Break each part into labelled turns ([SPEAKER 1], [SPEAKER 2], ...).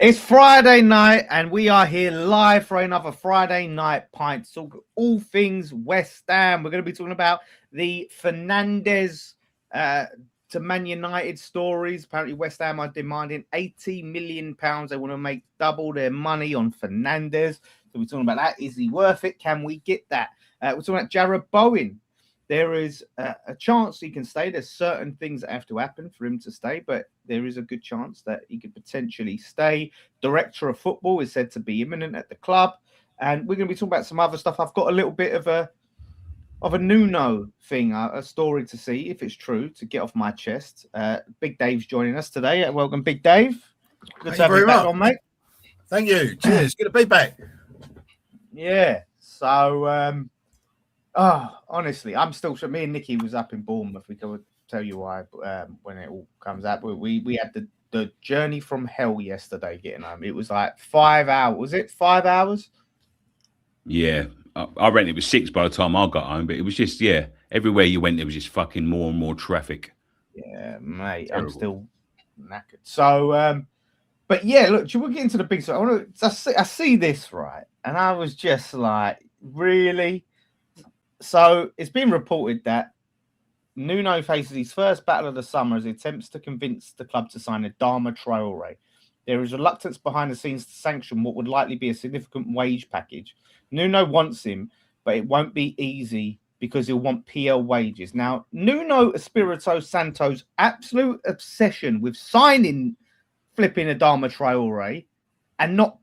[SPEAKER 1] It's Friday night, and we are here live for another Friday night pint. Talk all things West Ham. We're going to be talking about the Fernandes to Man United stories. Apparently, West Ham are demanding £80 million. They want to make double their money on Fernandes. So we're talking about that. Is he worth it? Can we get that? We're talking about Jared Bowen. There is a chance he can stay. There's certain things that have to happen for him to stay, but there is a good chance that he could potentially stay. Director of football is said to be imminent at the club, and we're going to be talking about some other stuff. I've got a little bit of a Nuno thing, a story to see if it's true, to get off my chest. Big Dave's joining us today. Welcome, Big Dave. Good to have you back on, mate.
[SPEAKER 2] Thank you. Cheers. Good to be back.
[SPEAKER 1] Yeah. So. Honestly, I'm still. Me and Nicky was up in Bournemouth. We could tell you why when it all comes out. We had the journey from hell yesterday getting home. It was like 5 hours. Was it 5 hours?
[SPEAKER 3] Yeah, I reckon it was 6 by the time I got home. But it was just everywhere you went, there was just fucking more and more traffic.
[SPEAKER 1] Yeah, mate,
[SPEAKER 3] Terrible.
[SPEAKER 1] I'm still knackered. So, but yeah, look, we'll get into the big stuff. I see this right, and I was just like, really. So it's been reported that Nuno faces his first battle of the summer as he attempts to convince the club to sign Adama Traore. There is reluctance behind the scenes to sanction what would likely be a significant wage package. Nuno wants him, but it won't be easy because he'll want PL wages. Now, Nuno Espirito Santo's absolute obsession with signing flipping Adama Traore and not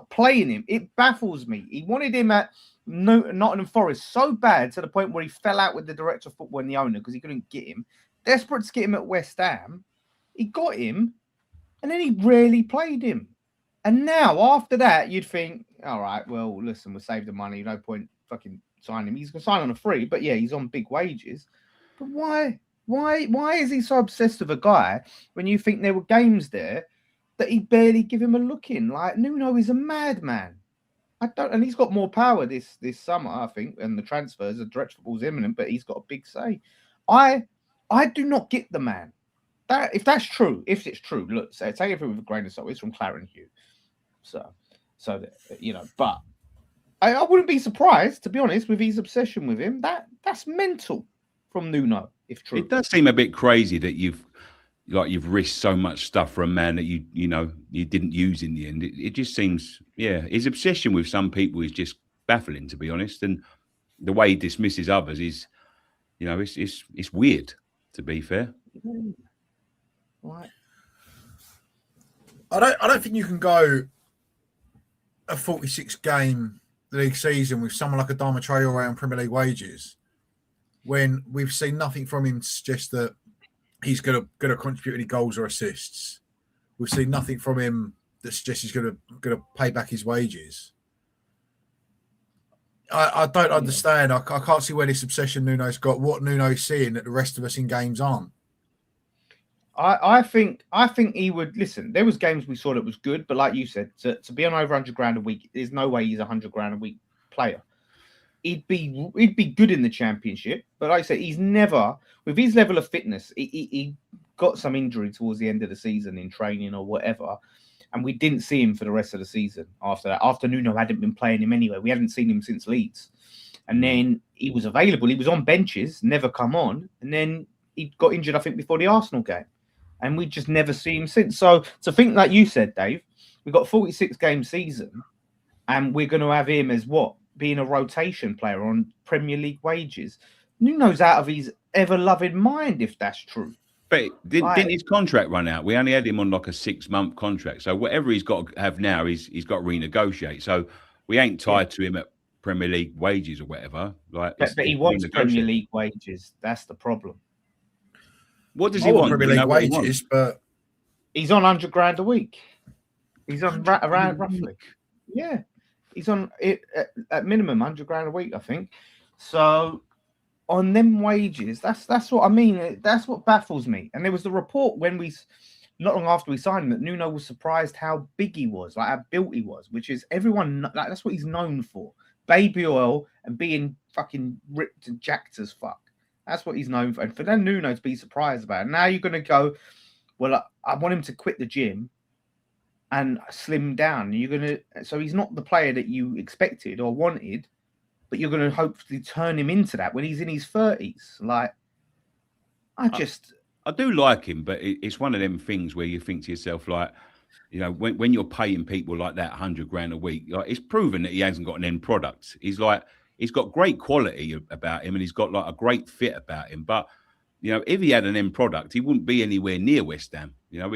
[SPEAKER 1] playing him, it baffles me. He wanted him at Nottingham Forest so bad to the point where he fell out with the director of football and the owner because he couldn't get him. Desperate to get him at West Ham, he got him, and then he rarely played him. And now, after that, you'd think, all right, well, listen, we'll save the money. No point fucking signing him. He's going to sign on a free, but yeah, he's on big wages. But why is he so obsessed with a guy when you think there were games there that he barely give him a look in? Like, Nuno is a madman. And he's got more power this summer, I think, and the transfers. The director of football's imminent, but he's got a big say. I do not get the man. If it's true, look, so take everything with a grain of salt. It's from Claret Hugh, so But I wouldn't be surprised, to be honest, with his obsession with him. That's mental from Nuno, if true.
[SPEAKER 3] It does seem a bit crazy that you've risked so much stuff for a man that you didn't use in the end. It just seems, his obsession with some people is just baffling, to be honest. And the way he dismisses others is, it's weird, to be fair.
[SPEAKER 1] Right.
[SPEAKER 2] I don't think you can go a 46 game league season with someone like Adama Traore on Premier League wages when we've seen nothing from him to suggest that he's going to contribute any goals or assists. We've seen nothing from him that suggests he's going to pay back his wages. I don't understand. I can't see where this obsession Nuno's got. What Nuno's seeing that the rest of us in games aren't.
[SPEAKER 1] I think he would listen. There was games we saw that was good, but like you said, to be on over £100,000 a week, there's no way he's £100,000 a week player. He'd be good in the Championship, but like I said, he's never, with his level of fitness, he got some injury towards the end of the season in training or whatever, and we didn't see him for the rest of the season after that. After Nuno hadn't been playing him anyway, we hadn't seen him since Leeds, and then he was available. He was on benches, never come on, and then he got injured, I think, before the Arsenal game, and we just never see him since. So to think, like you said, Dave, we've got a 46 game season, and we're going to have him as what? Being a rotation player on Premier League wages. Nuno's out of his ever-loving mind, if that's true.
[SPEAKER 3] But didn't his contract run out? We only had him on like a 6-month contract. So whatever he's got to have now, he's got to renegotiate. So we ain't tied to him at Premier League wages or whatever. But
[SPEAKER 1] he wants Premier League wages. That's the problem.
[SPEAKER 3] What does he want?
[SPEAKER 2] Premier League wages, but
[SPEAKER 1] he's on £100,000 a week. He's on around roughly. Yeah. He's on it at minimum £100,000 a week, I think. So on them wages, that's what I mean. That's what baffles me. And there was the report when not long after we signed him, that Nuno was surprised how big he was, like how built he was, which is that's what he's known for. Baby oil and being fucking ripped and jacked as fuck. That's what he's known for. And for then Nuno to be surprised about it. Now you're going to go, well, I want him to quit the gym and slim down. So he's not the player that you expected or wanted, but you're going to hopefully turn him into that when he's in his 30s. Like, I
[SPEAKER 3] do like him, but it's one of them things where you think to yourself, like, you know, when you're paying people like that 100 grand a week, like, it's proven that he hasn't got an end product. He's got great quality about him, and he's got like a great fit about him. But you know, if he had an end product, he wouldn't be anywhere near West Ham. You know,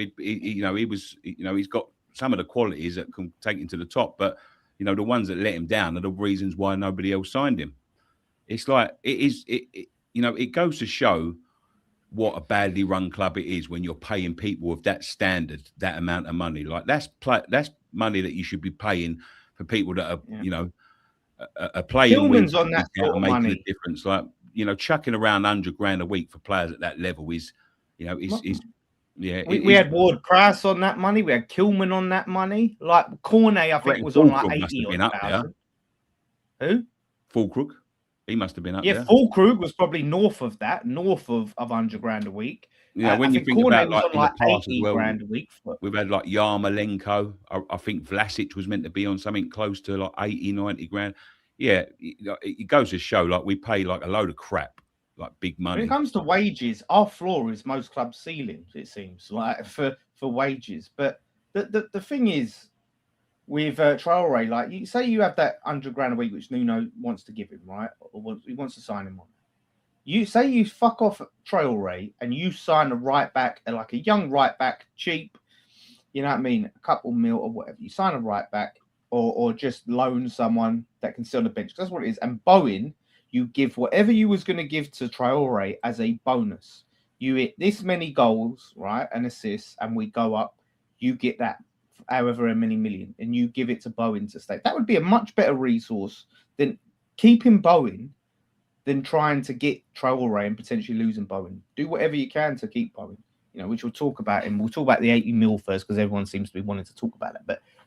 [SPEAKER 3] he's got some of the qualities that can take him to the top, but you know, the ones that let him down are the reasons why nobody else signed him. It's like it goes to show what a badly run club it is when you're paying people of that standard, that amount of money. Like that's money that you should be paying for people that are, you know, are playing.
[SPEAKER 1] Tillman's on that sort of
[SPEAKER 3] making
[SPEAKER 1] money.
[SPEAKER 3] a difference. Like, you know, chucking around 100 grand a week for players at that level is, you know,
[SPEAKER 1] we had Ward-Prowse on that money. We had Kilman on that money. Like Cornet, I think was on like 80,000. Who?
[SPEAKER 3] Fulkrug. He must have been up there.
[SPEAKER 1] Yeah, Fulkrug was probably north of that, north of 100 grand a week.
[SPEAKER 3] Yeah, when you think
[SPEAKER 1] Cornet
[SPEAKER 3] about like in the past as well,
[SPEAKER 1] grand a week.
[SPEAKER 3] We've had like Yarmolenko. I think Vlasic was meant to be on something close to like 80, 90 grand. Yeah, it goes to show like we pay like a load of crap, like big money.
[SPEAKER 1] When it comes to wages, our floor is most clubs' ceilings, it seems, like for wages. But the thing is, with Traore, like you say, you have that 100 grand a week, which Nuno wants to give him, right? Or he wants to sign him on. You say you fuck off Traore and you sign a right back, like a young right back, cheap, you know what I mean? A couple mil or whatever. You sign a right back or just loan someone that can sit on the bench. That's what it is. And Bowen, you give whatever you was going to give to Traore as a bonus. You hit this many goals, right, and assists, and we go up. You get that however many million, and you give it to Bowen to stay. That would be a much better resource than keeping Bowen than trying to get Traore and potentially losing Bowen. Do whatever you can to keep Bowen, you know, which we'll talk about. And we'll talk about the 80 mil first because everyone seems to be wanting to talk about it.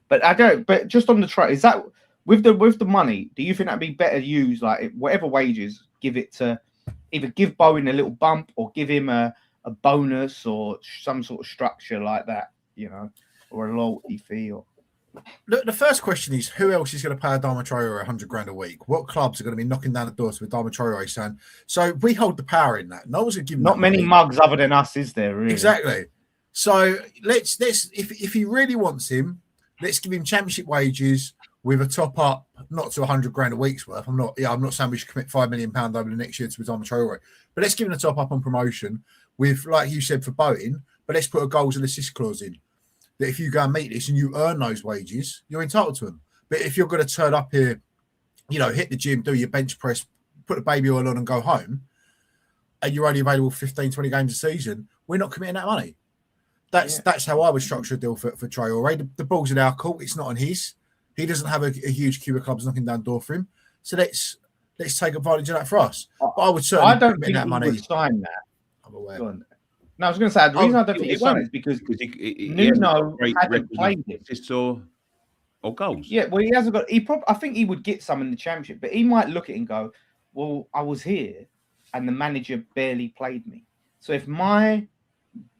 [SPEAKER 1] But I don't. But just on the track, is that with the money? Do you think that'd be better used, like whatever wages, give it to either give Bowen a little bump or give him a bonus or some sort of structure like that, you know, or a loyalty fee? Or
[SPEAKER 2] the first question is, who else is going to pay Adama Traore 100 grand a week? What clubs are going to be knocking down the doors with Adama Traore saying, so we hold the power in that. No one's going to give him
[SPEAKER 1] not many
[SPEAKER 2] money.
[SPEAKER 1] mugs other than us, is there? Really?
[SPEAKER 2] Exactly. So let's if he really wants him, let's give him championship wages with a top up, not to 100 grand a week's worth. I'm not saying we should commit £5 million over the next year to Adama Traore, but let's give him a top up on promotion with, like you said, for Bowen, but let's put a goals and assist clause in. That if you go and meet this and you earn those wages, you're entitled to them. But if you're going to turn up here, you know, hit the gym, do your bench press, put the baby oil on and go home, and you're only available 15, 20 games a season, we're not committing that money. That's how I would structure a deal for Traore. The ball's in our court. It's not on his. He doesn't have a huge queue of clubs knocking down the door for him. So let's take advantage of that for us. But I would certainly
[SPEAKER 1] don't think
[SPEAKER 2] that
[SPEAKER 1] he
[SPEAKER 2] money.
[SPEAKER 1] would sign that.
[SPEAKER 2] I'm aware.
[SPEAKER 1] No, I was going to say the reason I don't think he signed is because Nuno hasn't played it.
[SPEAKER 3] Or goals.
[SPEAKER 1] Yeah, well, he hasn't got. I think he would get some in the championship, but he might look at it and go, "Well, I was here, and the manager barely played me. So if my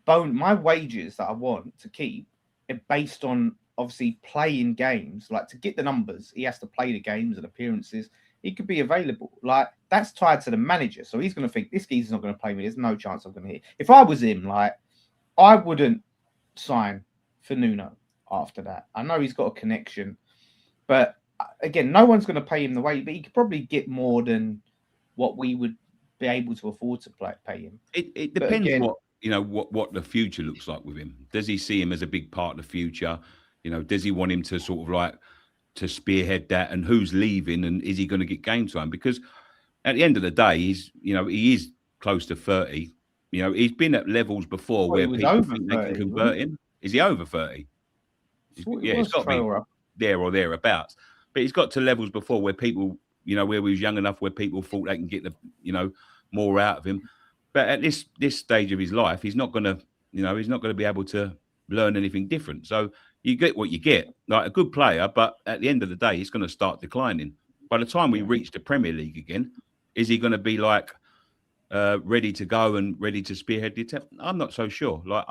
[SPEAKER 1] wages that I want to keep are based on obviously playing games, like to get the numbers, he has to play the games and appearances. He could be available. Like that's tied to the manager, so he's going to think this geezer's not going to play me. There's no chance I'm going to hit. If I was him, like I wouldn't sign for Nuno after that. I know he's got a connection, but again, no one's going to pay him the way. But he could probably get more than what we would be able to afford to pay him.
[SPEAKER 3] It depends what the future looks like with him. Does he see him as a big part of the future? You know, does he want him to sort of like to spearhead that, and who's leaving, and is he going to get game time? Because at the end of the day, he is close to 30. You know, he's been at levels before where people think they can convert him. Is he over 30? Yeah, he's got to be there or thereabouts. But he's got to levels before where people, you know, where he was young enough where people thought they can get the, you know, more out of him. But at this stage of his life, he's not going to be able to learn anything different. So you get what you get, like a good player, but at the end of the day, he's going to start declining. By the time we reach the Premier League again, is he going to be like ready to go and ready to spearhead the attempt? I'm not so sure. Like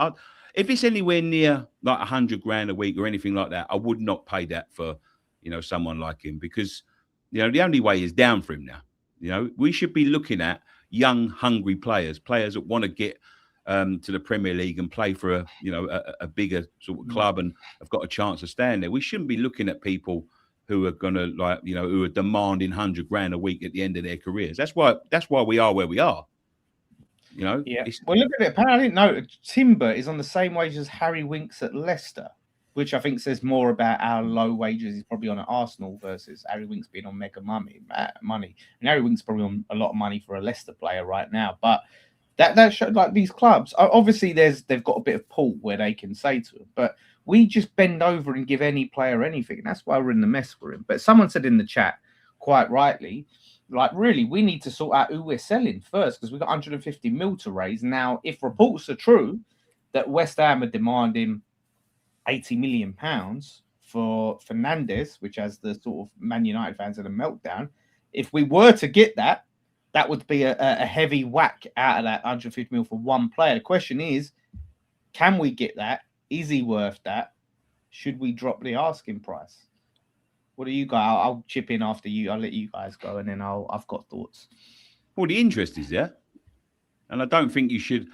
[SPEAKER 3] if it's anywhere near like 100 grand a week or anything like that, I would not pay that for, someone like him, because, the only way is down for him now. We should be looking at young, hungry players that want to get to the Premier League and play for a bigger sort of club and have got a chance to stand there. We shouldn't be looking at people who are going to who are demanding 100 grand a week at the end of their careers. That's why we are where we are.
[SPEAKER 1] Yeah. Well, look at it. Apparently, I didn't know Timber is on the same wage as Harry Winks at Leicester, which I think says more about our low wages he's probably on at Arsenal versus Harry Winks being on mega money. And Harry Winks probably on a lot of money for a Leicester player right now. But that showed, like, these clubs, obviously they've got a bit of pull where they can say to him, but we just bend over and give any player anything. And that's why we're in the mess we're in. But someone said in the chat, quite rightly, like, really, we need to sort out who we're selling first, because we've got 150 mil to raise. Now, if reports are true that West Ham are demanding £80 million for Fernandes, which has the sort of Man United fans at a meltdown, if we were to get that, that would be a heavy whack out of that 150 mil for one player. The question is, can we get that? Is he worth that? Should we drop the asking price? What do you guys? I'll chip in after you. I'll let you guys go, and then I've got thoughts.
[SPEAKER 3] Well, the interest is there, and I don't think you should.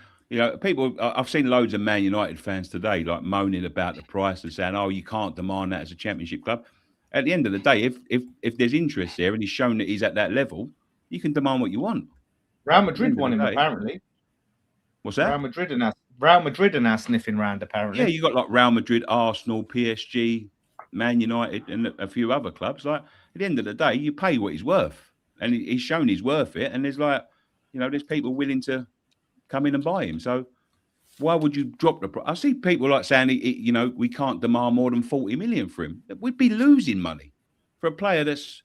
[SPEAKER 3] People. I've seen loads of Man United fans today like moaning about the price and saying, "Oh, you can't demand that as a Championship club." At the end of the day, if there's interest there and he's shown that he's at that level, you can demand what you want.
[SPEAKER 1] Real Madrid won him, apparently.
[SPEAKER 3] What's that?
[SPEAKER 1] Real Madrid are now sniffing round, apparently.
[SPEAKER 3] Yeah, you got like Real Madrid, Arsenal, PSG, Man United, and a few other clubs. Like, at the end of the day, you pay what he's worth, and he's shown he's worth it. And there's there's people willing to come in and buy him. So why would you drop the price? I see people like saying, we can't demand more than 40 million for him. We'd be losing money for a player that's,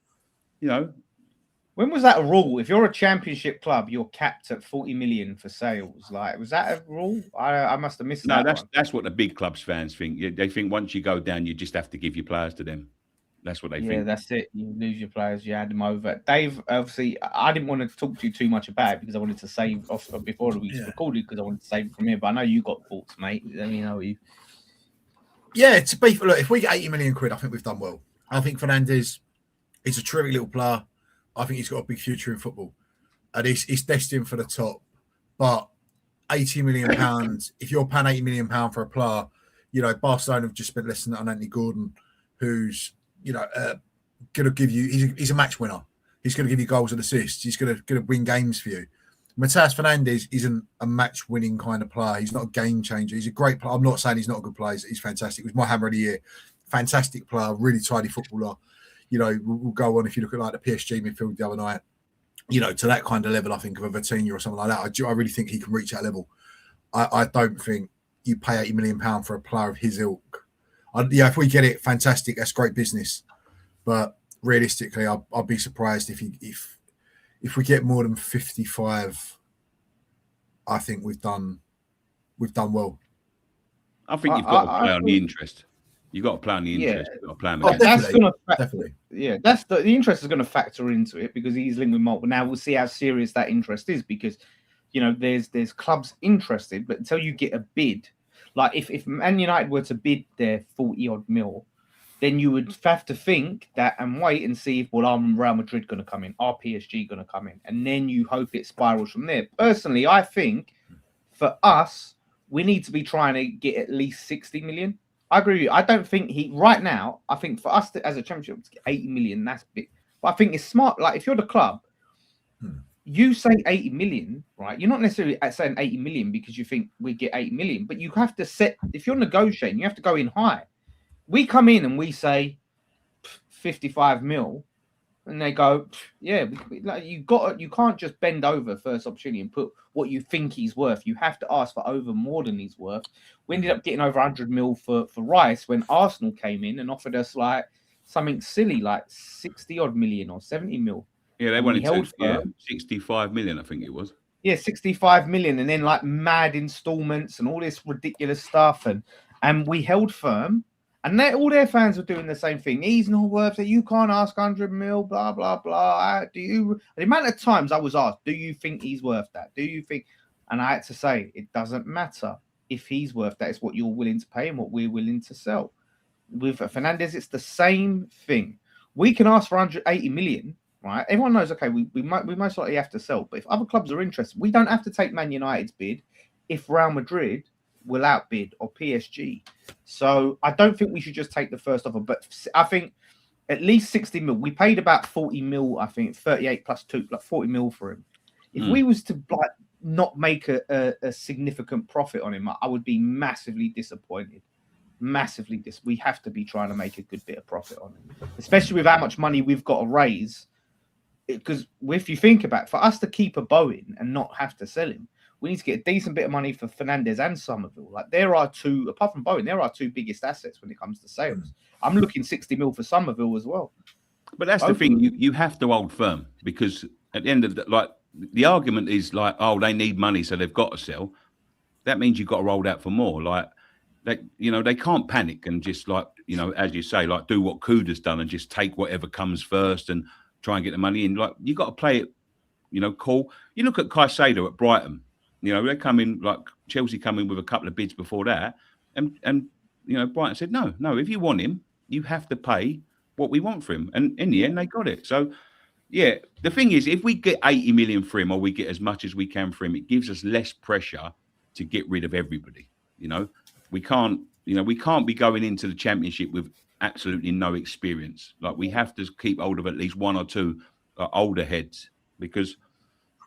[SPEAKER 1] When was that a rule? If you're a Championship club, you're capped at 40 million for sales. Like, was that a rule? I must have missed that.
[SPEAKER 3] No, that's what the big clubs fans think. They think once you go down, you just have to give your players to them. That's what they think.
[SPEAKER 1] Yeah, that's it. You lose your players, you add them over. Dave, obviously, I didn't want to talk to you too much about it because I wanted to save off before we recorded, because I wanted to save it from here. But I know you got thoughts, mate. Let me know you.
[SPEAKER 2] Yeah, look, if we get 80 million quid, I think we've done well. I think Fernandes is a terrific little player. I think he's got a big future in football, and he's destined for the top. But £80 million, if you're paying £80 million for a player, Barcelona have just spent less than that on Anthony Gordon, who's going to give you. He's a match winner. He's going to give you goals and assists. He's going to win games for you. Matthias Fernandes isn't a match winning kind of player. He's not a game changer. He's a great player. I'm not saying he's not a good player. He's fantastic. He was my hammer of the year. Fantastic player, really tidy footballer. We'll go on if you look at like the PSG midfield the other night, to that kind of level, I think, of a Vitinha or something like that. I really think he can reach that level. I don't think you pay £80 million for a player of his ilk. If we get it, fantastic. That's great business. But realistically, I'll be surprised if we get more than 55. I think we've done well.
[SPEAKER 3] I think you've got to play on the interest. You've got to play on the interest. You've got to play on
[SPEAKER 2] definitely.
[SPEAKER 1] Yeah, that's the interest is going to factor into it because he's linked with multiple. Now we'll see how serious that interest is because, there's clubs interested, but until you get a bid, like if Man United were to bid their 40 odd mil, then you would have to think that and wait and see if, are Real Madrid going to come in? Are PSG going to come in? And then you hope it spirals from there. Personally, I think for us, we need to be trying to get at least 60 million. I agree with you. I don't think right now, I think for us as a Championship to get 80 million, that's big. But I think it's smart. Like, if you're the club, you say 80 million, right? You're not necessarily saying 80 million because you think we get 80 million, but you have to set, if you're negotiating, you have to go in high. We come in and we say 55 mil, and they go, yeah, you can't just bend over first opportunity and put what you think he's worth. You have to ask for over more than he's worth. We ended up getting over 100 mil for Rice when Arsenal came in and offered us like something silly, like 60 odd million or 70 mil.
[SPEAKER 3] Yeah, they wanted 65 million, I think it was.
[SPEAKER 1] Yeah, 65 million, and then like mad installments and all this ridiculous stuff, and we held firm. And all their fans were doing the same thing. He's not worth it. You can't ask 100 mil, blah, blah, blah. The amount of times I was asked, do you think he's worth that? Do you think? And I had to say, it doesn't matter. if he's worth that. It's what you're willing to pay and what we're willing to sell. With Fernandes, it's the same thing. We can ask for 180 million, right? Everyone knows, okay, we most likely have to sell. But if other clubs are interested, we don't have to take Man United's bid if Real Madrid will outbid or PSG. So I don't think we should just take the first offer. But I think at least 60 mil. We paid about 40 mil, I think, 38 plus 2, like 40 mil for him. If we was to like not make a significant profit on him, I would be massively disappointed. Massively we have to be trying to make a good bit of profit on him, especially with how much money we've got to raise. Because if you think about it, for us to keep a Bowen and not have to sell him, we need to get a decent bit of money for Fernandes and Somerville. Like there are two, apart from Bowen, there are two biggest assets when it comes to sales. I'm looking 60 mil for Somerville as well.
[SPEAKER 3] But that's the thing, you have to hold firm, because at the end of the argument is like, oh, they need money, so they've got to sell. That means you've got to roll out for more. Like, they can't panic and just as you say, like do what Kuda's done and just take whatever comes first and try and get the money in. Like you got to play it, cool. You look at Caicedo at Brighton. They come in, like Chelsea come in with a couple of bids before that, and Brighton said no. If you want him, you have to pay what we want for him, and in the end they got it. So yeah, the thing is, if we get 80 million for him, or we get as much as we can for him, it gives us less pressure to get rid of everybody. We can't be going into the Championship with absolutely no experience. Like we have to keep hold of at least one or two older heads, because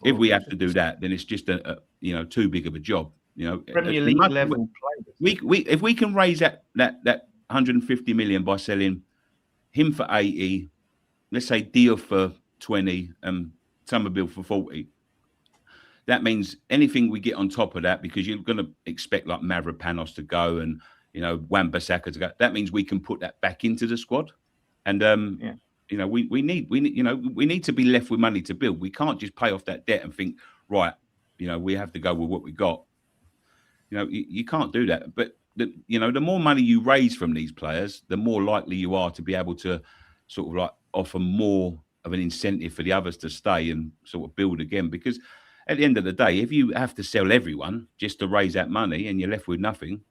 [SPEAKER 3] if we have to do that, then it's just too big of a job.
[SPEAKER 1] Premier League level players.
[SPEAKER 3] If we can raise that 150 million by selling him for 80, let's say Diop for 20 and Somerville for 40. That means anything we get on top of that, because you're going to expect like Mavropanos to go and Wan-Bissaka to go. That means we can put that back into the squad, and we need to be left with money to build. We can't just pay off that debt and think, right, we have to go with what we got. You can't do that. But the more money you raise from these players, the more likely you are to be able to sort of like offer more of an incentive for the others to stay and sort of build again. Because at the end of the day, if you have to sell everyone just to raise that money and you're left with nothing,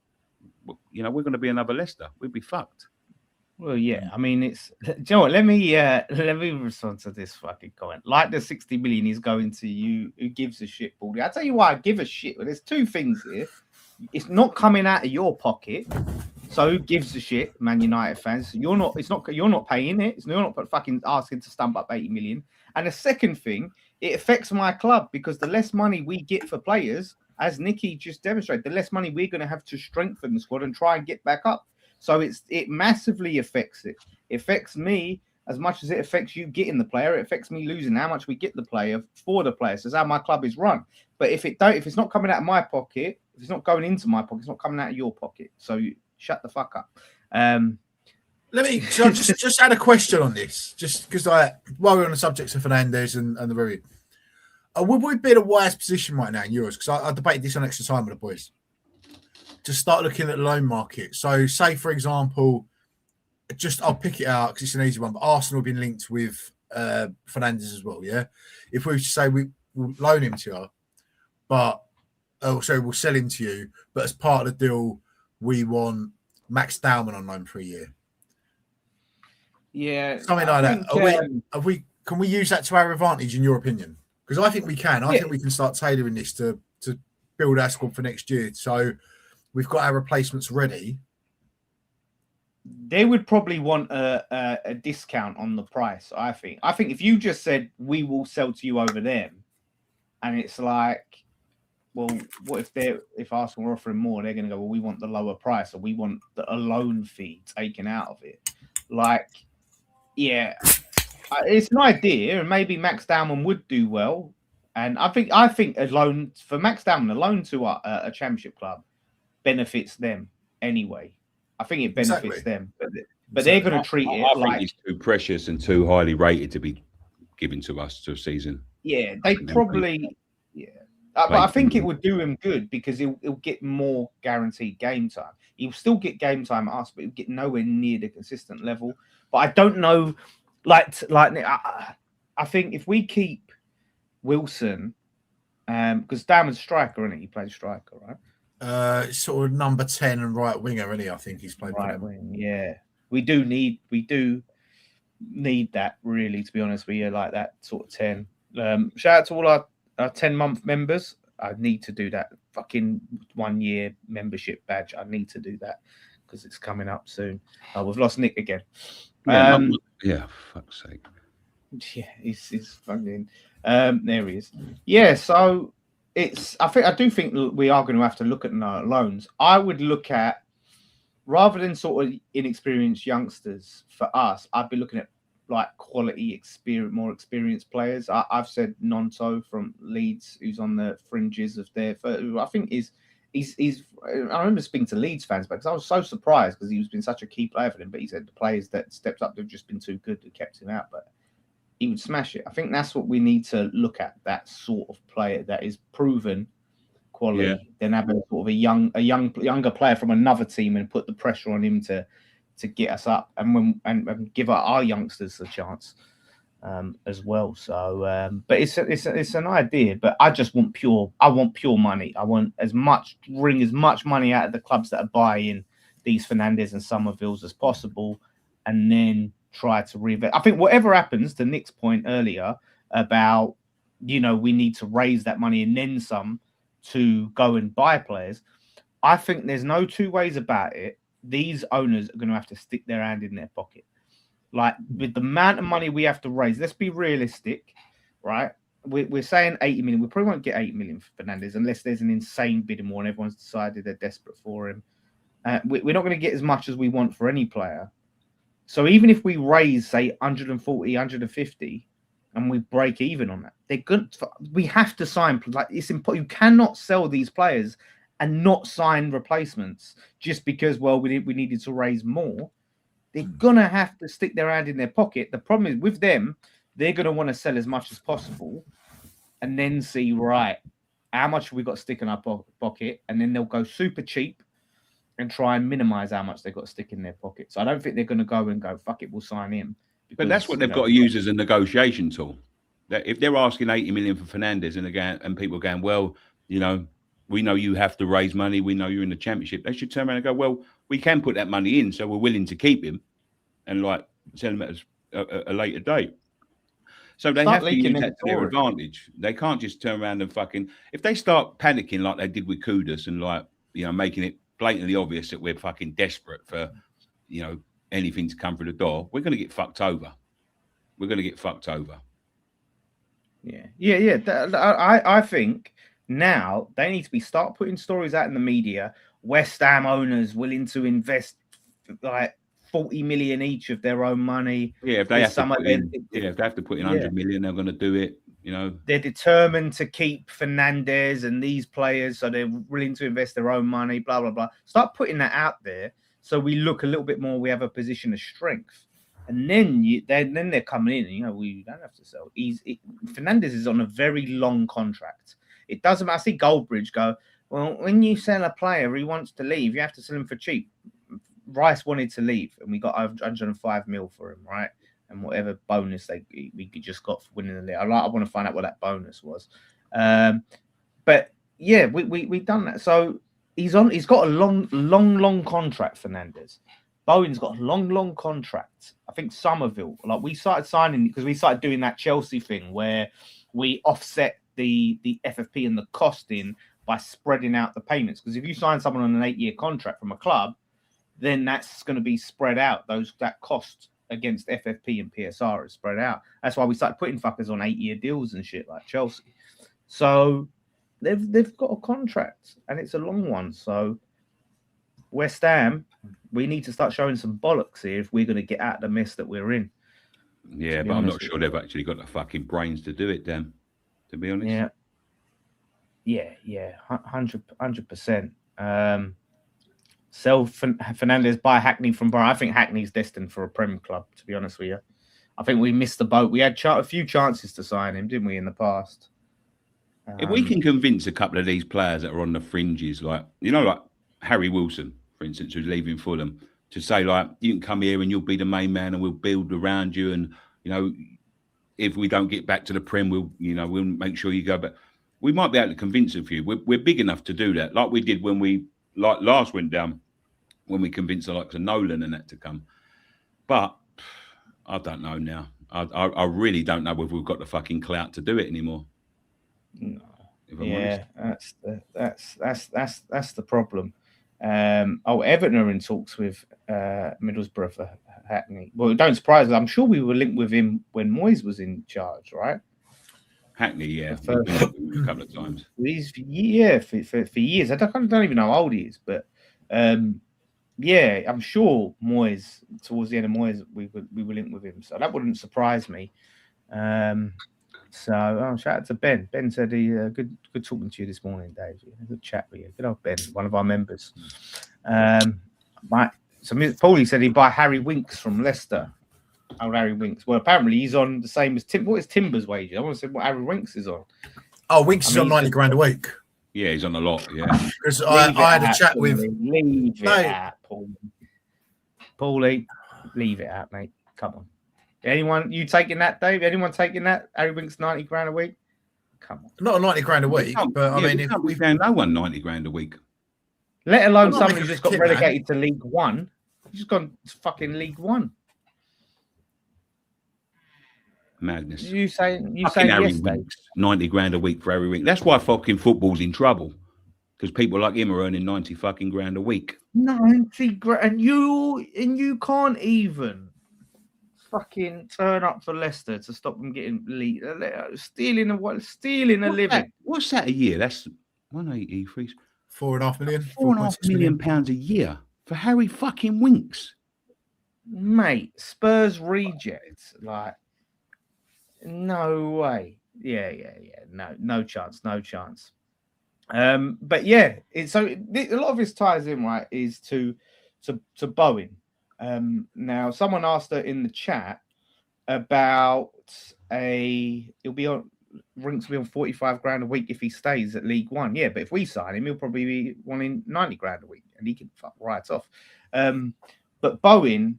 [SPEAKER 3] we're going to be another Leicester. We'd be fucked.
[SPEAKER 1] Well, yeah. I mean, it's. Do you know what? Let me respond to this fucking comment. Like the 60 million is going to you. Who gives a shit, Baldy? I'll tell you why I give a shit. Well, there's two things here. It's not coming out of your pocket. So who gives a shit, Man United fans? You're not paying it. You're not fucking asking to stump up 80 million. And the second thing, it affects my club, because the less money we get for players, as Nicky just demonstrated, the less money we're going to have to strengthen the squad and try and get back up. So it massively affects it. It affects me as much as it affects you getting the player. It affects me losing how much we get the player for the player. So that's how my club is run. But if it's not coming out of my pocket, if it's not going into my pocket, it's not coming out of your pocket. So shut the fuck up.
[SPEAKER 2] Let me just add a question on this, just because while we're on the subject of Fernandes and the review, would we be in a wise position right now in Euros? Because I debated this on Extra Time with the boys. To start looking at the loan market. So, say for example, I'll pick it out because it's an easy one. But Arsenal have been linked with Fernandes as well. Yeah, if we say we'll loan him to you, but we'll sell him to you, but as part of the deal, we want Max Dowman on loan for a year.
[SPEAKER 1] Yeah,
[SPEAKER 2] something like that. Can we use that to our advantage, in your opinion? Because I think we can. I think we can start tailoring this to build our squad for next year. So we've got our replacements ready.
[SPEAKER 1] They would probably want a discount on the price. I think if you just said we will sell to you over them, and it's like, well, what if Arsenal are offering more? They're going to go, well, we want the lower price, or we want a loan fee taken out of it. Like, yeah, it's an idea, and maybe Max Dowman would do well. And I think a loan for Max Dowman, a loan to a championship club, benefits them anyway. I think it benefits them, but they're going to treat it like
[SPEAKER 3] think it's too precious and too highly rated to be given to us to a season.
[SPEAKER 1] Yeah, they probably. Yeah, but I think it would do him good because he'll get more guaranteed game time. He'll still get game time at us, but he'll get nowhere near the consistent level. But I don't know, I think if we keep Wilson, because Damon's striker, isn't he? He plays striker, right?
[SPEAKER 2] Sort of number 10 and right winger, really. I think he's played for
[SPEAKER 1] Right
[SPEAKER 2] them.
[SPEAKER 1] wing, yeah. We do need that, really, to be honest with you, like that sort of 10. Shout out to all our 10-month members. I need to do that fucking 1 year membership badge. I need to do that because it's coming up soon. We've lost Nick again.
[SPEAKER 3] Yeah, fuck's sake.
[SPEAKER 1] Yeah, he's fucking. There he is. Yeah, so I do think we are going to have to look at loans. I would look at, rather than sort of inexperienced youngsters for us, I'd be looking at like quality more experienced players. I've said Nonto from Leeds, who's on the fringes of their. I think he's. I remember speaking to Leeds fans because I was so surprised because he's been such a key player for them. But he said the players that stepped up, they've just been too good, that kept him out. But he would smash it. I think that's what we need to look at. That sort of player that is proven quality, then have a sort of a younger player from another team and put the pressure on him to get us up and give our youngsters a chance as well. So, but it's an idea. But I just want pure money. I want wring as much money out of the clubs that are buying these Fernandes and Somervilles as possible, and then try to reinvest. I think whatever happens, to Nick's point earlier about, we need to raise that money and then some to go and buy players. I think there's no two ways about it. These owners are going to have to stick their hand in their pocket. Like, with the amount of money we have to raise, let's be realistic, right? We're saying 80 million. We probably won't get 8 million for Fernandes unless there's an insane bidding war and everyone's decided they're desperate for him. We're not going to get as much as we want for any player. So even if we raise, say, 140, 150, and we break even on that, they're good. We have to sign. Like, it's important. You cannot sell these players and not sign replacements just because, we needed to raise more. They're gonna have to stick their hand in their pocket. The problem is with them, they're gonna want to sell as much as possible, and then see, right, how much have we got to stick in our pocket, and then they'll go super cheap and try and minimize how much they've got to stick in their pocket. So I don't think they're going to go, fuck it, we'll sign him. Because,
[SPEAKER 3] but that's what they've got to use as a negotiation tool. That if they're asking 80 million for Fernandes and people are going, well, we know you have to raise money. We know you're in the championship. They should turn around and go, well, we can put that money in, so we're willing to keep him and sell him at a later date. So they have to use that to their advantage. They can't just turn around and if they start panicking like they did with Kudus and making it blatantly obvious that we're fucking desperate for, anything to come through the door, we're going to get fucked over. Yeah.
[SPEAKER 1] I think now they need to start putting stories out in the media. West Ham owners willing to invest like 40 million each of their own money.
[SPEAKER 3] Yeah, if they have to put in 100 million, they're going to do it.
[SPEAKER 1] They're determined to keep Fernandes and these players, so they're willing to invest their own money. Blah blah blah. Start putting that out there, so we look a little bit more. We have a position of strength, and then they're coming in. We don't have to sell. Fernandes is on a very long contract. It doesn't matter. I see Goldbridge go, well, when you sell a player, he wants to leave, you have to sell him for cheap. Rice wanted to leave, and we got 105 mil for him, right? And whatever bonus we just got for winning the league. I want to find out what that bonus was. But yeah, we done that. So he's got a long contract, Fernandes. Bowen's got a long contract. I think Somerville, we started signing because we started doing that Chelsea thing where we offset the FFP and the costing by spreading out the payments. Because if you sign someone on an 8-year contract from a club, then that's going to be spread out. That cost against FFP and PSR is spread out. That's why we started putting fuckers on 8-year deals and shit like Chelsea. So they've got a contract and it's a long one. So West Ham, we need to start showing some bollocks here if we're going to get out of the mess that we're in.
[SPEAKER 3] Yeah, but I'm not sure they've actually got the fucking brains to do it, Dan, to be honest.
[SPEAKER 1] Yeah, 100%. Sell Fernandes, buy Hackney from Borough. I think Hackney's destined for a Prem club, to be honest with you. I think we missed the boat. We had a few chances to sign him, didn't we, in the past?
[SPEAKER 3] If we can convince a couple of these players that are on the fringes, like Harry Wilson, for instance, who's leaving Fulham, to say, you can come here and you'll be the main man and we'll build around you. And, if we don't get back to the Prem, we'll make sure you go back. we might be able to convince a few. We're big enough to do that, like we did when we last went down, when we convinced the likes of Nolan and that to come. But I don't know now. I really don't know whether we've got the fucking clout to do it anymore.
[SPEAKER 1] No. Yeah, that's the problem. Everton are in talks with Middlesbrough for Hackney. Well, don't surprise us. I'm sure we were linked with him when Moyes was in charge, right?
[SPEAKER 3] Hackney, yeah, we've been with him a couple of times.
[SPEAKER 1] For years. I don't even know how old he is, but yeah, I'm sure Moyes, towards the end of Moyes, we were linked with him, so that wouldn't surprise me. So shout out to Ben. Ben said he good talking to you this morning, Dave. Good chat with you. Good old Ben, one of our members. Paulie said he'd buy Harry Winks from Leicester. Old Harry Winks. Well, apparently he's on the same as Tim. What is Timber's wages? I want to say what Harry Winks is on.
[SPEAKER 2] Oh, Winks is on 90 grand a week.
[SPEAKER 3] Yeah, he's on a lot. Yeah,
[SPEAKER 2] because I had a chat with.
[SPEAKER 1] Leave it out, Paulie. Leave it out, mate. Come on. Anyone, you taking that, Dave? Anyone taking that? Harry Winks 90 grand a week? Come on.
[SPEAKER 2] Not 90 grand a week, but I mean, if
[SPEAKER 3] we found no one 90 grand a week,
[SPEAKER 1] let alone someone who's just got relegated to League One. He's just gone to fucking League One.
[SPEAKER 3] Madness.
[SPEAKER 1] You saying
[SPEAKER 3] Harry
[SPEAKER 1] yes,
[SPEAKER 3] Winks, 90 grand a week for Harry Winks. That's why fucking football's in trouble. Because people like him are earning 90 fucking grand a week.
[SPEAKER 1] 90 grand, and you can't even fucking turn up for Leicester to stop them getting stealing a living.
[SPEAKER 3] What's that a year? That's 183.
[SPEAKER 2] £4.5 million.
[SPEAKER 3] £4.5 million pounds a year for Harry fucking Winks.
[SPEAKER 1] Mate, Spurs rejects. Like, no way. Yeah. No chance. But yeah, a lot of this ties in, right, is to Bowen. Now, someone asked her in the chat about Winks will be on 45 grand a week if he stays at League One. Yeah, but if we sign him, he'll probably be wanting 90 grand a week, and he can fuck right off. But Bowen,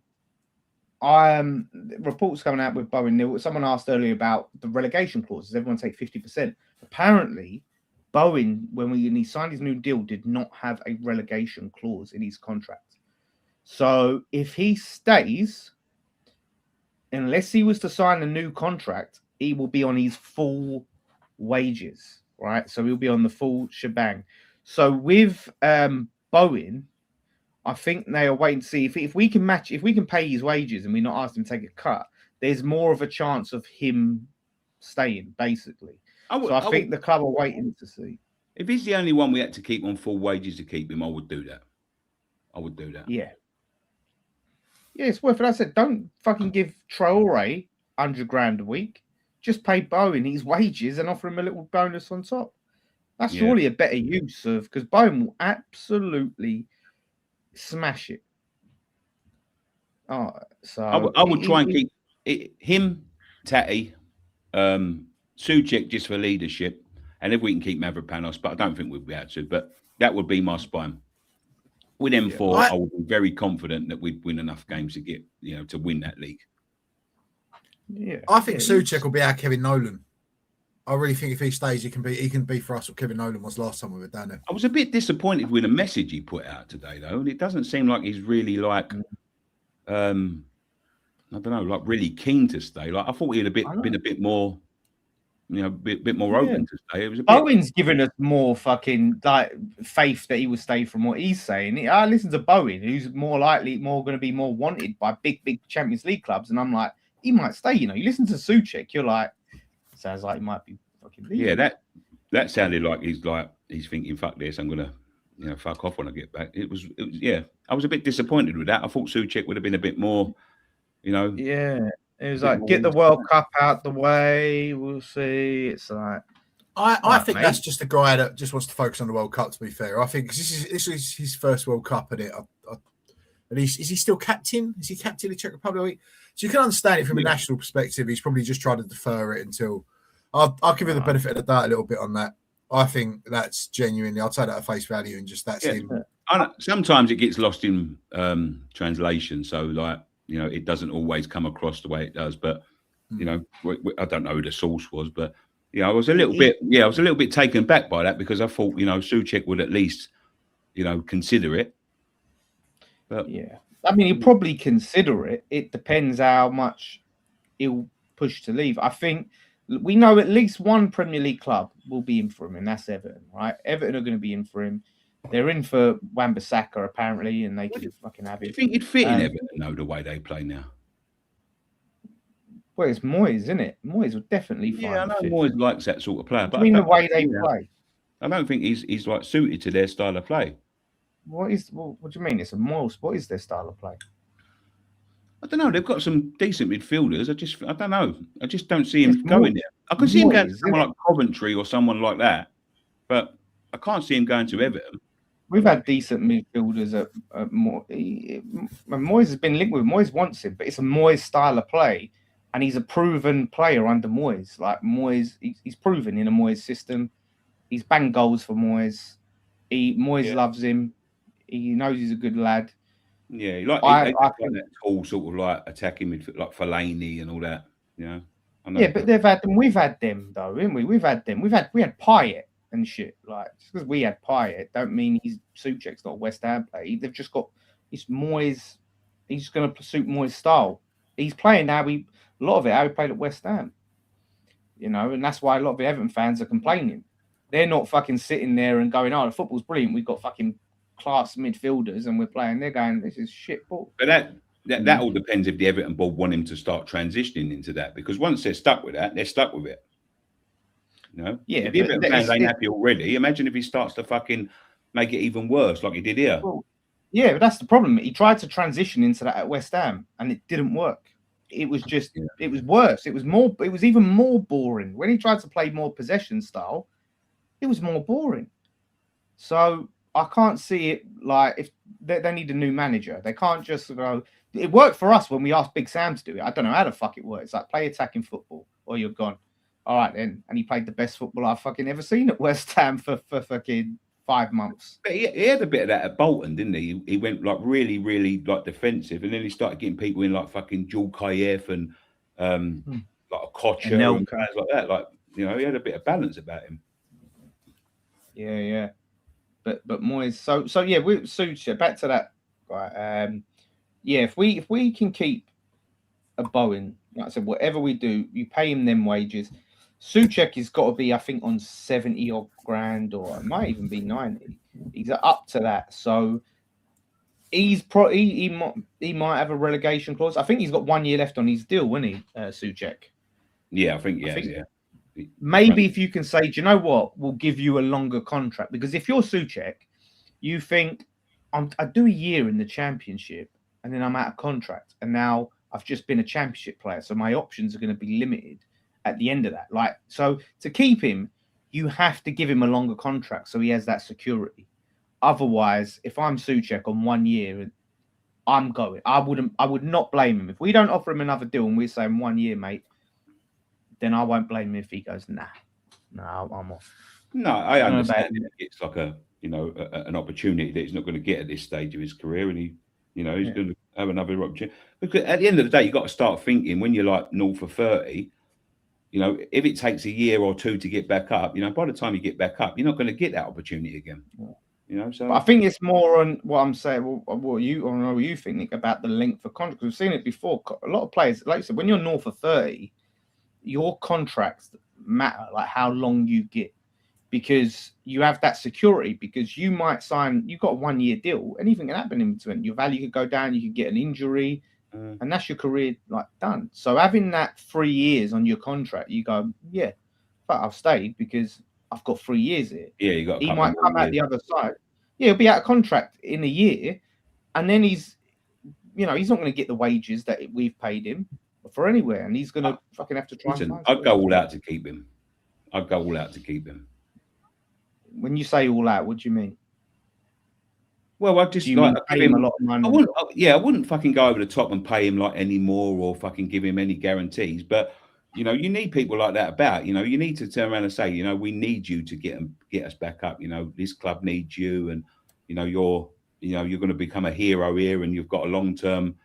[SPEAKER 1] reports coming out with Bowen. Someone asked earlier about the relegation clause. Does everyone take 50%? Apparently, Bowen, when he signed his new deal, did not have a relegation clause in his contract. So if he stays, unless he was to sign a new contract, he will be on his full wages, right? So he'll be on the full shebang. So with Bowen, I think they are waiting to see if we can pay his wages and we're not asking him to take a cut, there's more of a chance of him staying, basically. I think the club are waiting to see.
[SPEAKER 3] If he's the only one we had to keep on full wages to keep him, I would do that.
[SPEAKER 1] Yeah. Yeah, it's worth it. I said, don't fucking give Traore 100 grand a week. Just pay Bowen his wages and offer him a little bonus on top. That's surely a better use of, because Bowen will absolutely smash it. Oh, so
[SPEAKER 3] I would try and keep him, Tatty, Souček just for leadership, and if we can keep Mavropanos, but I don't think we'll be able to. But that would be my spine. With them four, I would be very confident that we'd win enough games to get, to win that league.
[SPEAKER 1] Yeah,
[SPEAKER 2] I think Souček will be our Kevin Nolan. I really think if he stays, he can be for us what Kevin Nolan was last time we were down there.
[SPEAKER 3] I was a bit disappointed with the message he put out today, though, and it doesn't seem like he's really I don't know, really keen to stay. Like, I thought he'd been a bit more. A bit more open to stay. It was
[SPEAKER 1] Bowen's given us more fucking faith that he will stay from what he's saying. I listen to Bowen, who's more going to be more wanted by big Champions League clubs, and I'm like, he might stay. You listen to Souček, you're like, sounds like he might be fucking leaving.
[SPEAKER 3] Yeah, that sounded like he's thinking, fuck this, I'm gonna fuck off when I get back. It was I was a bit disappointed with that. I thought Souček would have been a bit more,
[SPEAKER 1] Yeah. It was like, get the World Cup out the way. We'll see. It's like,
[SPEAKER 2] I think that's just a guy that just wants to focus on the World Cup. To be fair, I think this is his first World Cup, and is he still captain? Is he captain of the Czech Republic? So you can understand it from a national perspective. He's probably just trying to defer it until. I'll give you the benefit of the doubt a little bit on that. I think that's genuinely. I'll take that at face value, and just that's him.
[SPEAKER 3] Sometimes it gets lost in translation. So like. it doesn't always come across the way it does, but I don't know who the source was, but Yeah, I was a little bit taken back by that because I thought, Souček would at least, consider it. But
[SPEAKER 1] yeah, I mean, he'll probably consider it. It depends how much he'll push to leave. I think we know at least one Premier League club will be in for him, and that's Everton, right? Everton are going to be in for him. They're in for Wan-Bissaka apparently, and they can fucking have
[SPEAKER 3] do you
[SPEAKER 1] it.
[SPEAKER 3] think he'd fit in Everton, though, the way they play now?
[SPEAKER 1] Well, it's Moyes, isn't it? Moyes would definitely find.
[SPEAKER 3] Yeah, I know Moyes likes that sort of player.
[SPEAKER 1] But I mean, the way they play.
[SPEAKER 3] I don't think he's like suited to their style of play.
[SPEAKER 1] What do you mean? It's a Moyes. What is their style of play?
[SPEAKER 3] I don't know. They've got some decent midfielders. I don't know. I just don't see him going there. I can see him going to someone like Coventry or someone like that, but I can't see him going to Everton.
[SPEAKER 1] We've had decent midfielders at Moyes. Moyes has been linked with. Moyes wants him, but it's a Moyes style of play, and he's a proven player under Moyes. Like Moyes, he's proven in a Moyes system. He's banged goals for Moyes. Moyes loves him. He knows he's a good lad.
[SPEAKER 3] Yeah, I think that tall sort of like attacking midfield, like Fellaini and all that. I know
[SPEAKER 1] yeah, but they've had them. We've had them though, haven't we? We've had them. We had Payet and shit. Like just because we had Payet, don't mean Souček's not a West Ham player. They've just got Moyes. He's just going to suit Moyes' style. He's playing how he played at West Ham. And that's why a lot of the Everton fans are complaining. They're not fucking sitting there and going, "Oh, the football's brilliant. We've got fucking class midfielders and we're playing." They're going, "This is shit ball."
[SPEAKER 3] But that all depends if the Everton board want him to start transitioning into that, because once they're stuck with that, they're stuck with it.
[SPEAKER 1] Yeah.
[SPEAKER 3] If the Everton fans ain't happy already, imagine if he starts to fucking make it even worse, like he did here.
[SPEAKER 1] Well, yeah, but that's the problem. He tried to transition into that at West Ham, and it didn't work. It was just, it was worse. It was even more boring when he tried to play more possession style. It was more boring. So I can't see it like if they need a new manager. They can't just go. It worked for us when we asked Big Sam to do it. I don't know how the fuck it works. Like play attacking football or you're gone. All right then. And he played the best football I've fucking ever seen at West Ham for fucking 5 months.
[SPEAKER 3] But he had a bit of that at Bolton, didn't he? He went like really, really like defensive, and then he started getting people in like fucking Jul Kayev and like a Kocher and guys like that. Like he had a bit of balance about him.
[SPEAKER 1] Yeah. But Moyes, so yeah, we Souček, back to that. Right. If we can keep a Bowen, like I said, whatever we do, you pay him them wages. Souček has got to be, I think, on 70 odd grand, or it might even be 90. He's up to that. So he might have a relegation clause. I think he's got 1 year left on his deal, wouldn't he, Souček?
[SPEAKER 3] Yeah, I think yeah.
[SPEAKER 1] Maybe if you can say, do you know what? We'll give you a longer contract. Because if you're Souček, you think, I do a year in the Championship and then I'm out of contract. And now I've just been a Championship player. So my options are going to be limited at the end of that. So to keep him, you have to give him a longer contract so he has that security. Otherwise, if I'm Souček on 1 year, I'm going. I would not blame him. If we don't offer him another deal and we're saying 1 year, mate, then I won't blame him if he goes, nah, I'm off.
[SPEAKER 3] No, I understand it's like an opportunity that he's not going to get at this stage of his career, and he's going to have another opportunity. Because at the end of the day, you've got to start thinking when you're like north of 30, if it takes a year or two to get back up, by the time you get back up, you're not going to get that opportunity again. So
[SPEAKER 1] but I think it's more on what I'm saying. What you think, Nick, about the length for contract? We've seen it before. A lot of players, like you said, when you're north of 30, your contracts matter, like how long you get, because you have that security. Because you might sign, you've got a 1 year deal, anything can happen in between. Your value could go down, you could get an injury, and that's your career done. So having that 3 years on your contract, you go, yeah, but I've stayed because I've got 3 years here.
[SPEAKER 3] Yeah, you got.
[SPEAKER 1] He might come out the other side. Yeah, he'll be out of contract in a year, and then he's not going to get the wages that we've paid him for anywhere, and he's going to fucking have to try.
[SPEAKER 3] Listen, I'd go all out to keep him.
[SPEAKER 1] When you say all out, what do you mean?
[SPEAKER 3] Well, I just
[SPEAKER 1] pay him a lot of money.
[SPEAKER 3] I wouldn't fucking go over the top and pay him any more or fucking give him any guarantees. But you need people like that about. You need to turn around and say, we need you to get us back up. This club needs you, and you're going to become a hero here, and you've got a long term,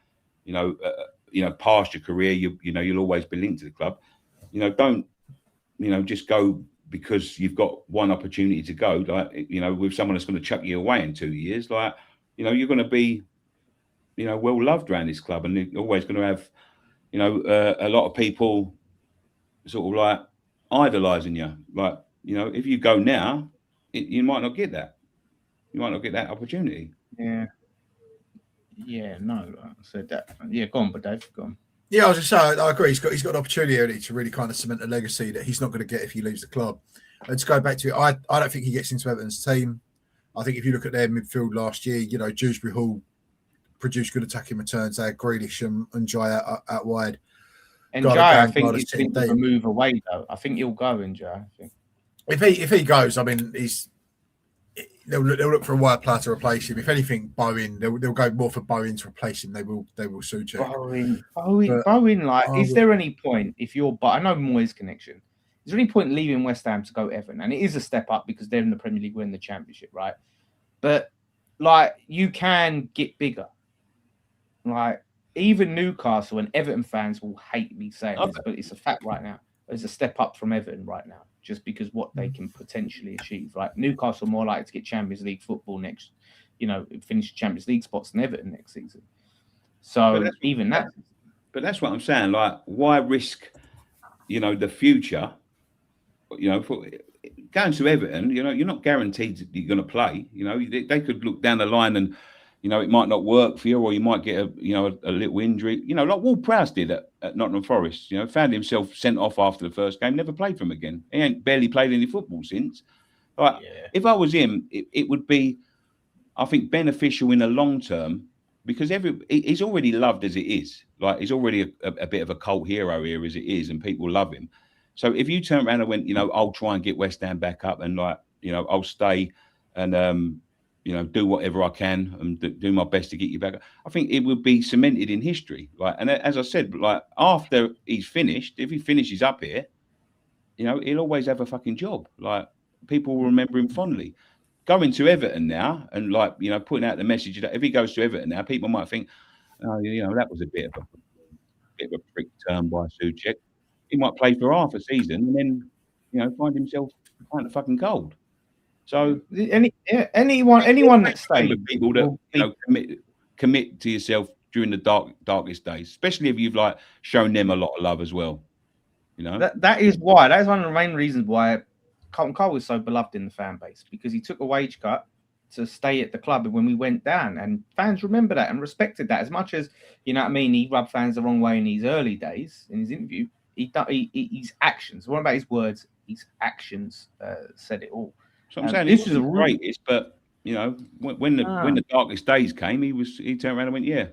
[SPEAKER 3] past your career. You'll always be linked to the club. Don't just go because you've got one opportunity to go, like, with someone that's going to chuck you away in 2 years, like, you're going to be, well loved around this club, and you're always going to have, a lot of people sort of like idolizing you. Like, if you go now, you might not get that. You might not get that opportunity.
[SPEAKER 1] Yeah. Yeah, no, I said that. Yeah, go on, but Dave, go on.
[SPEAKER 2] Yeah, I was just saying, I agree. He's got an opportunity to really kind of cement a legacy that he's not going to get if he leaves the club. And to go back to it, I don't think he gets into Everton's team. I think if you look at their midfield last year, Dewsbury Hall produced good attacking returns. They had Grealish and Jai out wide.
[SPEAKER 1] And Jai, I think he's thinking to move away, though. I think he'll go in Jai. I think.
[SPEAKER 2] If he goes, I mean, they'll look for a wide player to replace him. If anything, Bowen, they'll go more for Bowen to replace him. They will Suchek.
[SPEAKER 1] Bowen. Like, is there any point if you're? But I know Moyes' connection. Is there any point leaving West Ham to go Everton? And it is a step up because they're in the Premier League, we're in the Championship, right? But like, you can get bigger. Like, even Newcastle and Everton fans will hate me saying this, but it's a fact right now. There's a step up from Everton right now, just because what they can potentially achieve. Right, Newcastle are more likely to get Champions League football next, finish Champions League spots than Everton next season. So even that.
[SPEAKER 3] But that's what I'm saying. Like, why risk, the future? For going to Everton, you're not guaranteed that you're going to play. They could look down the line and, it might not work for you, or you might get a little injury. Like Ward-Prowse did at Nottingham Forest. Found himself sent off after the first game, never played for him again. He ain't barely played any football since. Like, if I was him, it would be, I think, beneficial in the long term, because he's already loved as it is. Like, he's already a bit of a cult hero here as it is, and people love him. So if you turn around and went, I'll try and get West Ham back up, and I'll stay and do whatever I can and do my best to get you back, I think it would be cemented in history. Like, and as I said, like, after he's finished, if he finishes up here, he'll always have a fucking job. Like, people will remember him fondly. Going to Everton now and, like, putting out the message that if he goes to Everton now, people might think, oh, that was a bit of a prick turn by Suchek. He might play for half a season and then, find himself kind of fucking cold. So
[SPEAKER 1] anyone that stays,
[SPEAKER 3] people that commit to yourself during the darkest days, especially if you've like shown them a lot of love as well.
[SPEAKER 1] That is one of the main reasons why Carlton Cole was so beloved in the fan base, because he took a wage cut to stay at the club when we went down, and fans remember that and respected that as much as he rubbed fans the wrong way in his early days in his interview. His actions, what about his words? His actions said it all.
[SPEAKER 3] So I'm saying this is the greatest, but when the darkest days came, he turned around and went, yeah.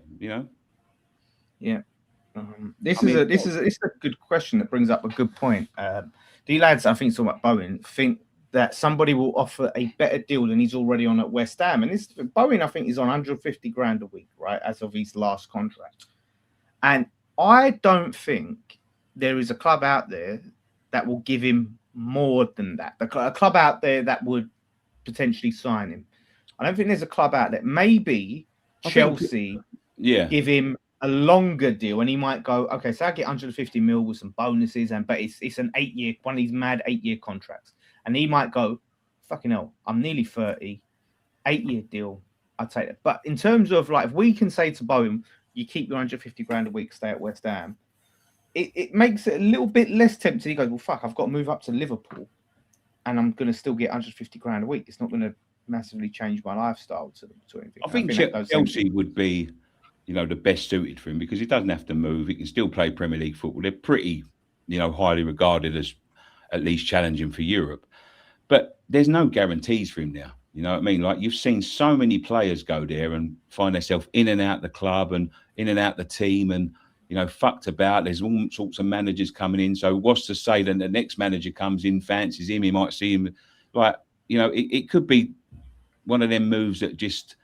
[SPEAKER 1] This is a good question that brings up a good point. Do you lads, I think it's all about Bowen, think that somebody will offer a better deal than he's already on at West Ham? And Bowen, I think, is on 150 grand a week, right, as of his last contract. And I don't think there is a club out there that will give him more than that. A club out there that would potentially sign him. I don't think there's a club out there. Maybe Chelsea give him a longer deal, and he might go, okay, so I get 150 mil with some bonuses, but it's an 8-year, one of these mad 8-year contracts. And he might go, fucking hell, I'm nearly 30, 8-year deal, I'd take it. But in terms of, like, if we can say to Bowen, you keep your 150 grand a week, stay at West Ham, it makes it a little bit less tempting. He goes, well, fuck, I've got to move up to Liverpool and I'm going to still get 150 grand a week. It's not going to massively change my lifestyle to anything.
[SPEAKER 3] I think Chelsea would be, the best suited for him, because he doesn't have to move. He can still play Premier League football. They're pretty, highly regarded as at least challenging for Europe. But there's no guarantees for him now. You know what I mean? Like, you've seen so many players go there and find themselves in and out the club and in and out the team and, fucked about. There's all sorts of managers coming in. So what's to say that the next manager comes in, fancies him, he might see him. Like, it could be one of them moves that just,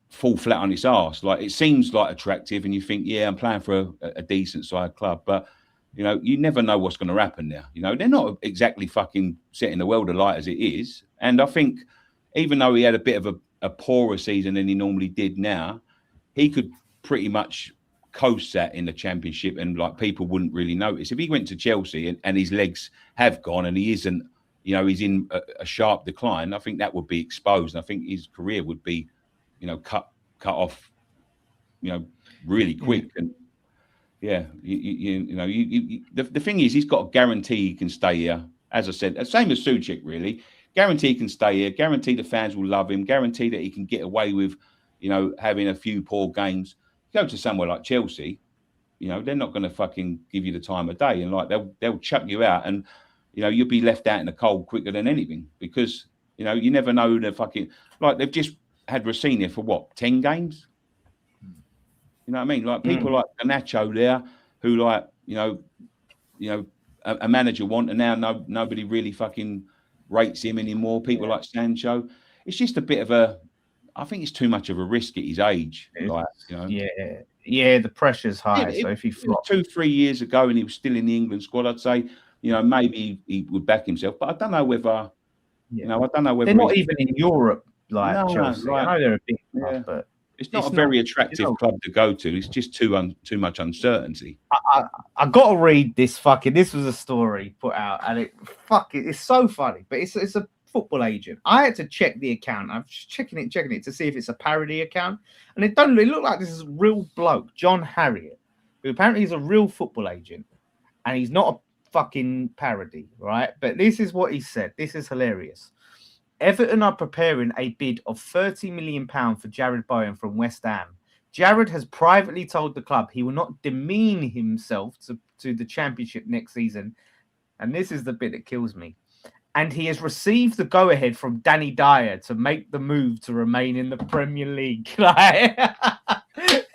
[SPEAKER 3] fall flat on its arse. Like, it seems like attractive and you think, yeah, I'm playing for a decent side club. But, you never know what's going to happen there. They're not exactly fucking setting the world alight as it is. And I think even though he had a bit of a poorer season than he normally did now, he could pretty much coasts at in the Championship, and like people wouldn't really notice. If he went to Chelsea and his legs have gone and he isn't, he's in a sharp decline, I think that would be exposed. And I think his career would be, cut off, really quick. And yeah, the thing is, he's got a guarantee he can stay here. As I said, same as Souček, really. Guarantee he can stay here. Guarantee the fans will love him. Guarantee that he can get away with, having a few poor games. Go to somewhere like Chelsea, they're not going to fucking give you the time of day, and like they'll chuck you out, and you'll be left out in the cold quicker than anything, because you never know the fucking, like, they've just had Rossini for what, 10 games? You know what I mean? Like people like Nacho there, who like a manager want, and now nobody really fucking rates him anymore. People like Sancho. It's just a bit of I think it's too much of a risk at his age.
[SPEAKER 1] Yeah, the pressure's high. So if he flopped
[SPEAKER 3] 2-3 years ago and he was still in the England squad, I'd say, maybe he would back himself. But I don't know whether, I don't know whether
[SPEAKER 1] they're not even in Europe like Chelsea.
[SPEAKER 3] Right.
[SPEAKER 1] I know they're a big club, but
[SPEAKER 3] it's not a very attractive club to go to. It's just too much uncertainty.
[SPEAKER 1] I got to read this This was a story put out, and it's so funny. But it's a football agent. I had to check the account. I'm just checking it to see if it's a parody account, and it look like this is a real bloke, John Harriet, who apparently is a real football agent, and he's not a fucking parody, right? But this is what he said. This is hilarious. Everton are preparing a bid of £30 million for Jared Bowen from West Ham. Jared has privately told the club he will not demean himself to the Championship next season. And this is the bit that kills me. And he has received the go-ahead from Danny Dyer to make the move to remain in the Premier League. All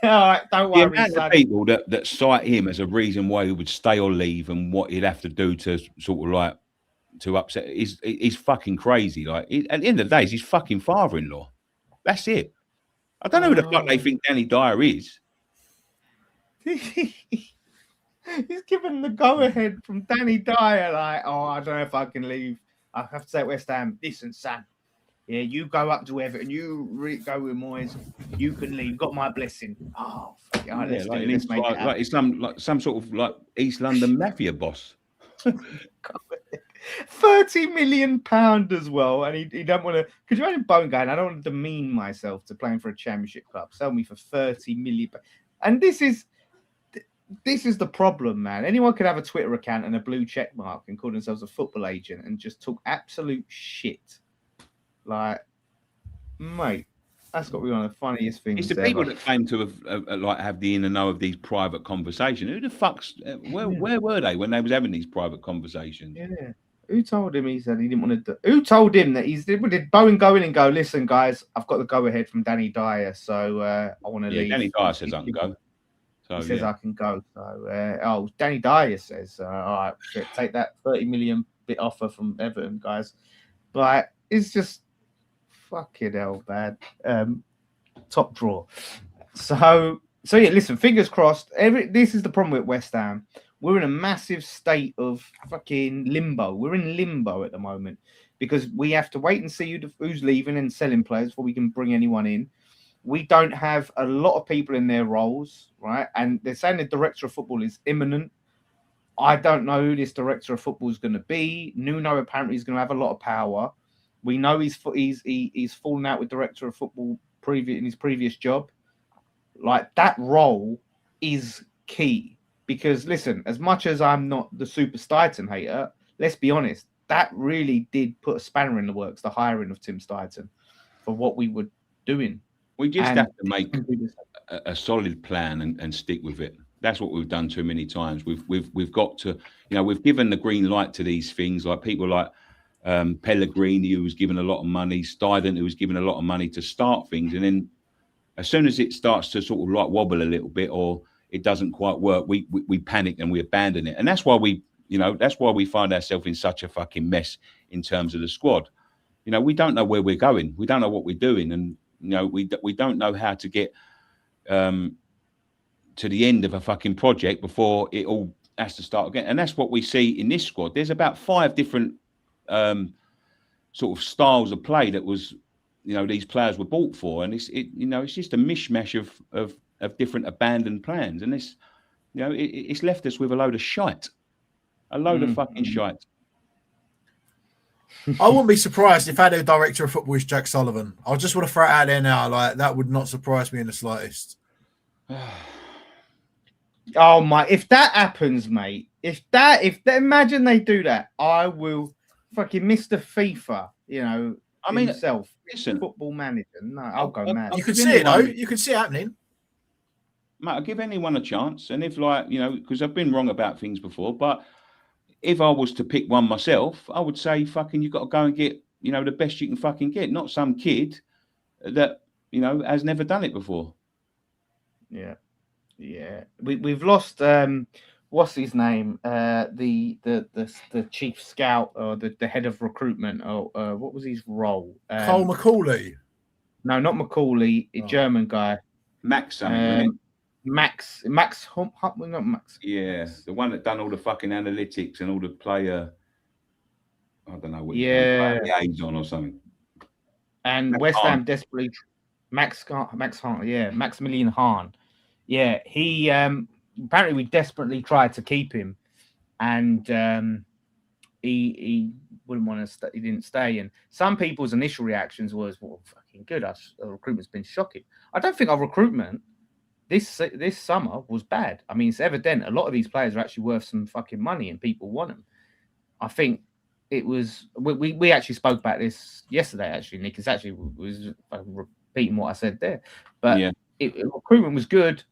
[SPEAKER 1] right, don't worry.
[SPEAKER 3] The amount of people that cite him as a reason why he would stay or leave, and what he'd have to do to sort of like to upset is fucking crazy. Like, at the end of the day, he's his fucking father-in-law. That's it. I don't know who the fuck they think Danny Dyer is.
[SPEAKER 1] He's given the go-ahead from Danny Dyer, like, I don't know if I can leave. I have to say at West Ham, listen, Sam, yeah, you go up to Everton, you go with Moyes, you can leave, got my blessing. Oh, fuck it. All right, let's make it
[SPEAKER 3] like it's some sort of like East London mafia boss.
[SPEAKER 1] 30 million pound as well, and he don't want to. Could you imagine Bowen going, I don't want to demean myself to playing for a Championship club, sell me for 30 million. And this is the problem, man. Anyone could have a Twitter account and a blue check mark and call themselves a football agent and just talk absolute shit. Like, mate, that's got to be one of the funniest things.
[SPEAKER 3] It's the people that claim to have the inner know of these private conversations. Who the fuck's where were they when they was having these private conversations?
[SPEAKER 1] Yeah. Who told him he said he didn't want to do? Who told him that did Bowen go in and go, listen, guys, I've got the go ahead from Danny Dyer, so I want to leave.
[SPEAKER 3] Danny Dyer says I can go. So,
[SPEAKER 1] he says I can go. So Danny Dyer says, all right, take that 30 million bit offer from Everton, guys. But it's just fucking hell bad. Top draw. So yeah, listen, fingers crossed. This is the problem with West Ham. We're in a massive state of fucking limbo. We're in limbo at the moment because we have to wait and see who's leaving and selling players before we can bring anyone in. We don't have a lot of people in their roles, right? And they're saying the director of football is imminent. I don't know who this director of football is going to be. Nuno apparently is going to have a lot of power. We know he's fallen out with director of football in his previous job. Like, that role is key. Because, listen, as much as I'm not the super Steidten hater, let's be honest, that really did put a spanner in the works, the hiring of Tim Steidten, for what we were doing.
[SPEAKER 3] We just have to make a solid plan and stick with it. That's what we've done too many times. We've got to, we've given the green light to these things, like people like Pellegrini, who was given a lot of money, Steidten, who was given a lot of money to start things. And then as soon as it starts to sort of like wobble a little bit, or it doesn't quite work, we panic and we abandon it. And that's why we find ourselves in such a fucking mess in terms of the squad. We don't know where we're going. We don't know what we're doing. And, we don't know how to get to the end of a fucking project before it all has to start again. And that's what we see in this squad. There's about 5 different sort of styles of play that was, these players were bought for. And it's just a mishmash of of different abandoned plans, and this, you know, it's left us with a load of shite, of fucking shite.
[SPEAKER 2] I wouldn't be surprised if our new director of football is Jack Sullivan. I just want to throw it out there now. Like, that would not surprise me in the slightest.
[SPEAKER 1] Oh my! If that happens, mate, imagine they do that, I will fucking Mr. FIFA. You know,
[SPEAKER 3] I mean,
[SPEAKER 1] himself,
[SPEAKER 3] listen,
[SPEAKER 1] football manager. No, I'll go mad.
[SPEAKER 2] You could see it though. You could see it happening.
[SPEAKER 3] Mate, I'll give anyone a chance, and if, like, you know, because I've been wrong about things before, but if I was to pick one myself, I would say, fucking, you've got to go and get, you know, the best you can fucking get, not some kid that, you know, has never done it before.
[SPEAKER 1] Yeah. We've lost what's his name? The chief scout or the head of recruitment, or what was his role?
[SPEAKER 2] Cole McCauley.
[SPEAKER 1] No, not McCauley, a German guy.
[SPEAKER 3] Max something, wasn't it?
[SPEAKER 1] Max Hump, not Max.
[SPEAKER 3] Yeah, the one that done all the fucking analytics and all the player. I don't know what.
[SPEAKER 1] Yeah,
[SPEAKER 3] liaison or something.
[SPEAKER 1] And Max West Ham desperately. Maximilian Hahn. Yeah, he apparently we desperately tried to keep him, and he wouldn't want to stay. He didn't stay, and some people's initial reactions was, "Well, fucking good. Our recruitment's been shocking." I don't think our recruitment this summer was bad. I mean, it's evident a lot of these players are actually worth some fucking money, and people want them. I think it was. We actually spoke about this yesterday. Actually, Nick, was repeating what I said there, but recruitment was good.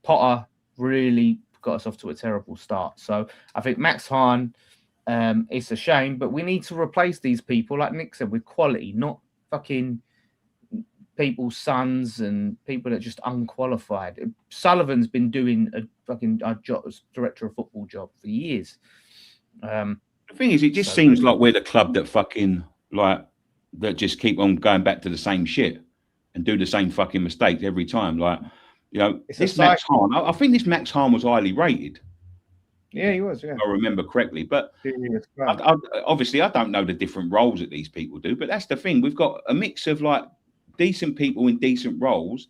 [SPEAKER 1] Potter really got us off to a terrible start. So I think Max Hahn, it's a shame, but we need to replace these people, like Nick said, with quality, not fucking people's sons and people that are just unqualified. Sullivan's been doing a fucking director of football job for years.
[SPEAKER 3] The thing is, it just seems like we're the club that fucking that just keep on going back to the same shit and do the same fucking mistakes every time. Like, you know, this Max Hahn, I think this Max Hahn was highly rated.
[SPEAKER 1] Yeah, he was. Yeah,
[SPEAKER 3] if I remember correctly. But obviously, I don't know the different roles that these people do. But that's the thing. We've got a mix of like decent people in decent roles,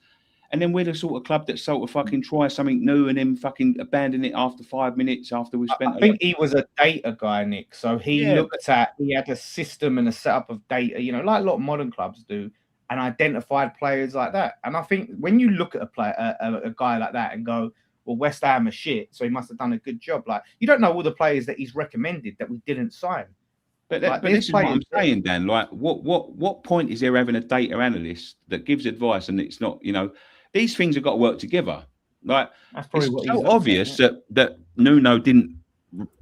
[SPEAKER 3] and then we're the sort of club that sort of fucking try something new and then fucking abandon it after 5 minutes after we've spent.
[SPEAKER 1] I think he was a data guy, Nick. So he he had a system and a setup of data, you know, like a lot of modern clubs do, and identified players like that. And I think when you look at a guy like that and go, well, West Ham are shit, so he must have done a good job. Like, you don't know all the players that he's recommended that we didn't sign.
[SPEAKER 3] But this is what I'm saying, Dan. Like, what point is there having a data analyst that gives advice and it's not, you know, these things have got to work together. Like,
[SPEAKER 1] that's probably
[SPEAKER 3] it's so obvious that Nuno didn't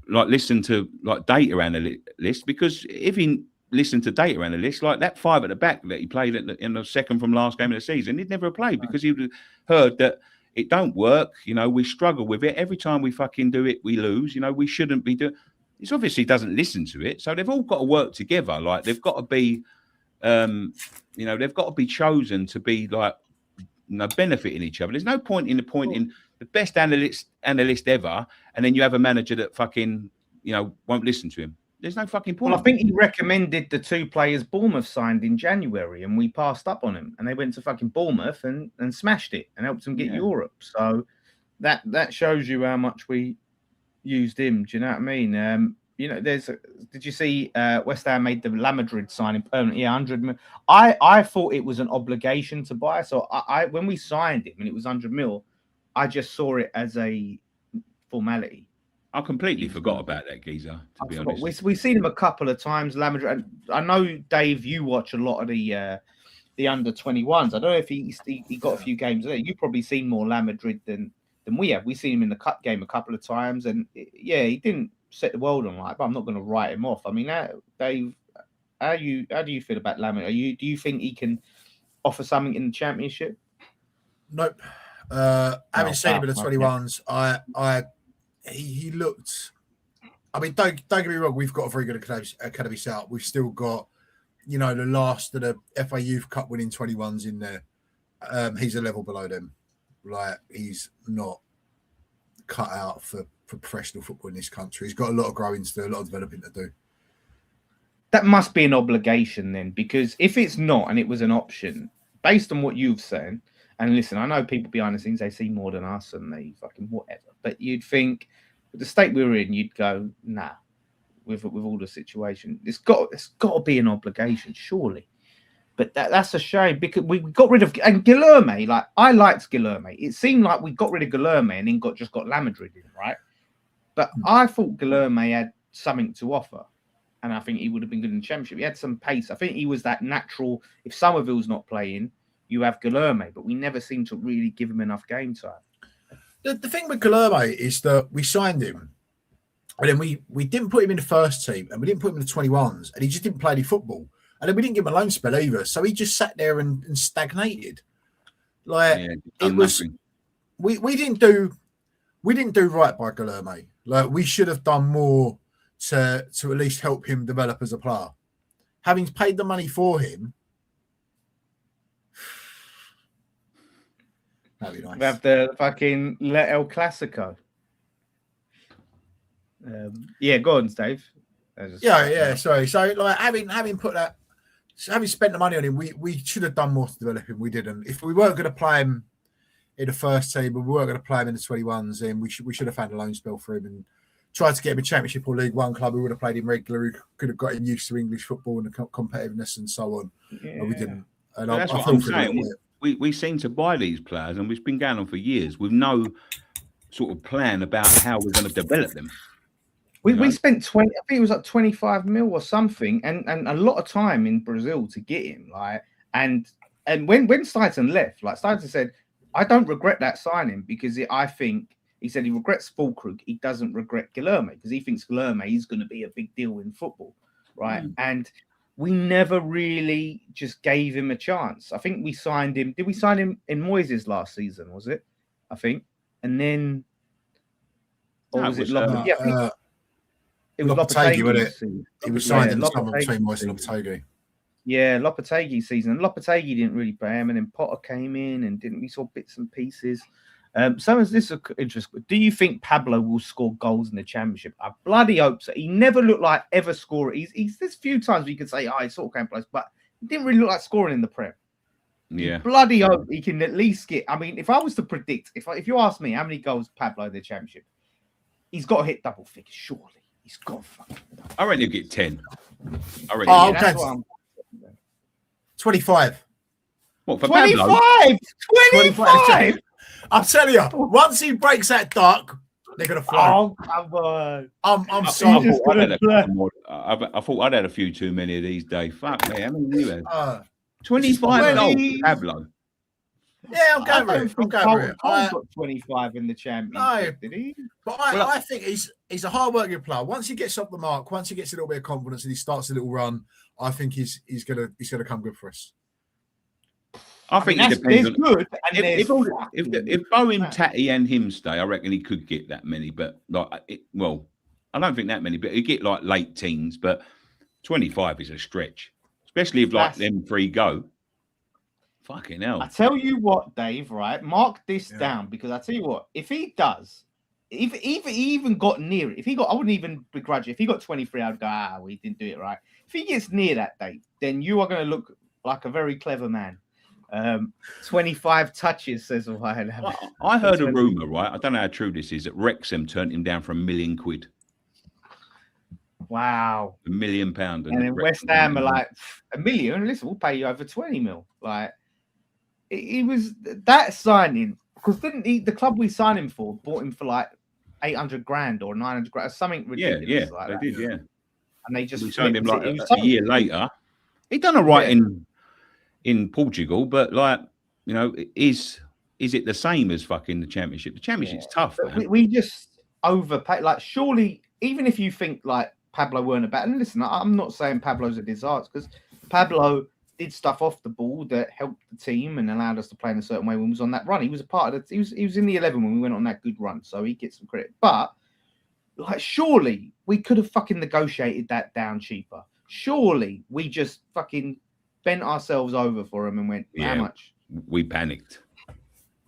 [SPEAKER 3] like listen to like data analysts, because if he listened to data analysts, like that 5 at the back that he played in the second from last game of the season, he'd never played because he would have heard that it don't work. You know, we struggle with it. Every time we fucking do it, we lose. You know, we shouldn't be doing. It obviously doesn't listen to it. So they've all got to work together. Like, they've got to be, you know, they've got to be chosen to be like, you know, benefiting each other. There's no point in appointing the best analyst ever, and then you have a manager that fucking, you know, won't listen to him. There's no fucking point.
[SPEAKER 1] Well, I think he recommended the 2 players Bournemouth signed in January, and we passed up on him, and they went to fucking Bournemouth and smashed it and helped them get Europe. So that shows you how much we used him. Do you know what I mean? You know, did you see West Ham made the La Madrid signing permanent? Yeah, 100 mil. I thought it was an obligation to buy. So I when we signed him and it was 100 mil, I just saw it as a formality.
[SPEAKER 3] I completely forgot about that geezer, to be honest.
[SPEAKER 1] We've seen him a couple of times, La Madrid. I know, Dave, you watch a lot of the under 21s. I don't know if he got a few games there. You've probably seen more La Madrid than we have. We've seen him in the cup game a couple of times, and he didn't set the world on light, but I'm not going to write him off. I mean, Dave, how do you feel about La Madrid? Do you think he can offer something in the Championship?
[SPEAKER 2] Nope. Having seen him in the 21s, he looked. I mean, don't get me wrong. We've got a very good academy set up. We've still got, you know, the last of the FA Youth Cup winning 21s in there. He's a level below them. Like, he's not cut out for professional football in this country. He's got a lot of growing to do, a lot of developing to do.
[SPEAKER 1] That must be an obligation then, because if it's not and it was an option, based on what you've said, And listen, I know people behind the scenes, they see more than us and they fucking whatever. But you'd think, with the state we were in, you'd go, nah, with all the situation. It's got to be an obligation, surely. But that's a shame because we got rid of and Guilherme. Like I liked Guilherme. It seemed like we got rid of Guilherme and then just got Lamadrid in, right? But I thought Guilherme had something to offer, and I think he would have been good in the Championship. He had some pace. I think he was that natural. If Somerville's not playing, you have Guilherme, but we never seem to really give him enough game time.
[SPEAKER 2] The thing with Guilherme is that we signed him, and then we didn't put him in the first team, and we didn't put him in the 21s, and he just didn't play any football. And then we didn't give him a loan spell either, so he just sat there and stagnated. Like it was, we didn't do right by Guilherme. Like we should have done more to at least help him develop as a player. Having paid the money for him, that'd be nice.
[SPEAKER 1] We have the fucking El Clasico. Yeah, go on, Dave.
[SPEAKER 2] Sorry. So like having put that. So having spent the money on him, we should have done more to develop him. We didn't. If we weren't going to play him in the first team, but we weren't going to play him in the 21s, then we should have found a loan spell for him and tried to get him a Championship or League One club. We would have played him regularly. We could have got him used to English football and the competitiveness and so on.
[SPEAKER 1] Yeah.
[SPEAKER 2] But we didn't. And
[SPEAKER 3] that's what I'm saying. We seem to buy these players, and it's been going on for years with no sort of plan about how we're going to develop them.
[SPEAKER 1] We spent 20, I think it was like 25 mil or something, and a lot of time in Brazil to get him. Like, and when Steiten left, like Steiten said, I don't regret that signing because I think he said he regrets Fulkrug. He doesn't regret Guilherme because he thinks Guilherme is going to be a big deal in football, right? And we never really just gave him a chance. I think we signed him. Did we sign him in Moyes' last season? Was it? I think, and then, or was it Lopetegui? It was Lopetegui, wasn't it?
[SPEAKER 2] He was signed in the summer between Moyes and Lopetegui.
[SPEAKER 1] Yeah, Lopetegui season. And Lopetegui didn't really play him, and then Potter came in and we saw bits and pieces. So is this interesting? Do you think Pablo will score goals in the Championship? I bloody hope so. He never looked like ever scorer. He's there's few times we could say, he sort of came close, but he didn't really look like scoring in the Prem.
[SPEAKER 3] Yeah.
[SPEAKER 1] Bloody hope he can at least get. I mean, if I was to predict, if you ask me how many goals Pablo in the Championship, he's got to hit double figures, surely. He's got fucking.
[SPEAKER 3] I reckon he'll get 10.
[SPEAKER 2] Okay. 25.
[SPEAKER 3] What for
[SPEAKER 1] 25?
[SPEAKER 3] Pablo?
[SPEAKER 1] 25!
[SPEAKER 2] I'm telling you, once he breaks that duck, they're gonna fly.
[SPEAKER 1] Oh, come on!
[SPEAKER 2] I'm sorry.
[SPEAKER 3] I thought I'd had a few too many of these days. Fuck me, how many you had?
[SPEAKER 1] 25
[SPEAKER 3] goals for Pablo.
[SPEAKER 2] Yeah, I'm going with it.
[SPEAKER 1] Cole got 25 in the Championship, did he?
[SPEAKER 2] But I think he's a hard-working player. Once he gets up the mark, once he gets a little bit of confidence and he starts a little run, I think he's gonna come good for us.
[SPEAKER 3] I think it depends on
[SPEAKER 1] good.
[SPEAKER 3] If Bowen, Tatty, and him stay, I reckon he could get that many. But I don't think that many. But he get like late teens. But 25 is a stretch, especially if them three go. Fucking hell!
[SPEAKER 1] I tell you what, Dave. Right, mark this down because I tell you what, if he does, if he even got near it, I wouldn't even begrudge it. If he got 23, I'd go, we didn't do it right. If he gets near that date, then you are going to look like a very clever man. 25 touches, says Wyatt.
[SPEAKER 3] I heard a rumor, right? I don't know how true this is, that Wrexham turned him down for £1 million.
[SPEAKER 1] Wow.
[SPEAKER 3] £1 million.
[SPEAKER 1] And then West Ham are like, $1 million? Listen, we'll pay you over 20 mil. Like, he was that signing, because didn't the club we signed him for bought him for like 800 grand or 900 grand, something ridiculous.
[SPEAKER 3] Yeah, they did, yeah.
[SPEAKER 1] And they just
[SPEAKER 3] we signed him like a year later. He done all right in Portugal, but like, is it the same as fucking the Championship? The Championship's tough, man.
[SPEAKER 1] We just overpay. Like, surely, even if you think like Pablo weren't a bad, and listen, I'm not saying Pablo's a disaster, because Pablo did stuff off the ball that helped the team and allowed us to play in a certain way when we was on that run. He was a part of it. He was in the 11 when we went on that good run, so he gets some credit. But like, surely we could have fucking negotiated that down cheaper. Surely we just fucking bent ourselves over for him and went, how much?
[SPEAKER 3] We panicked.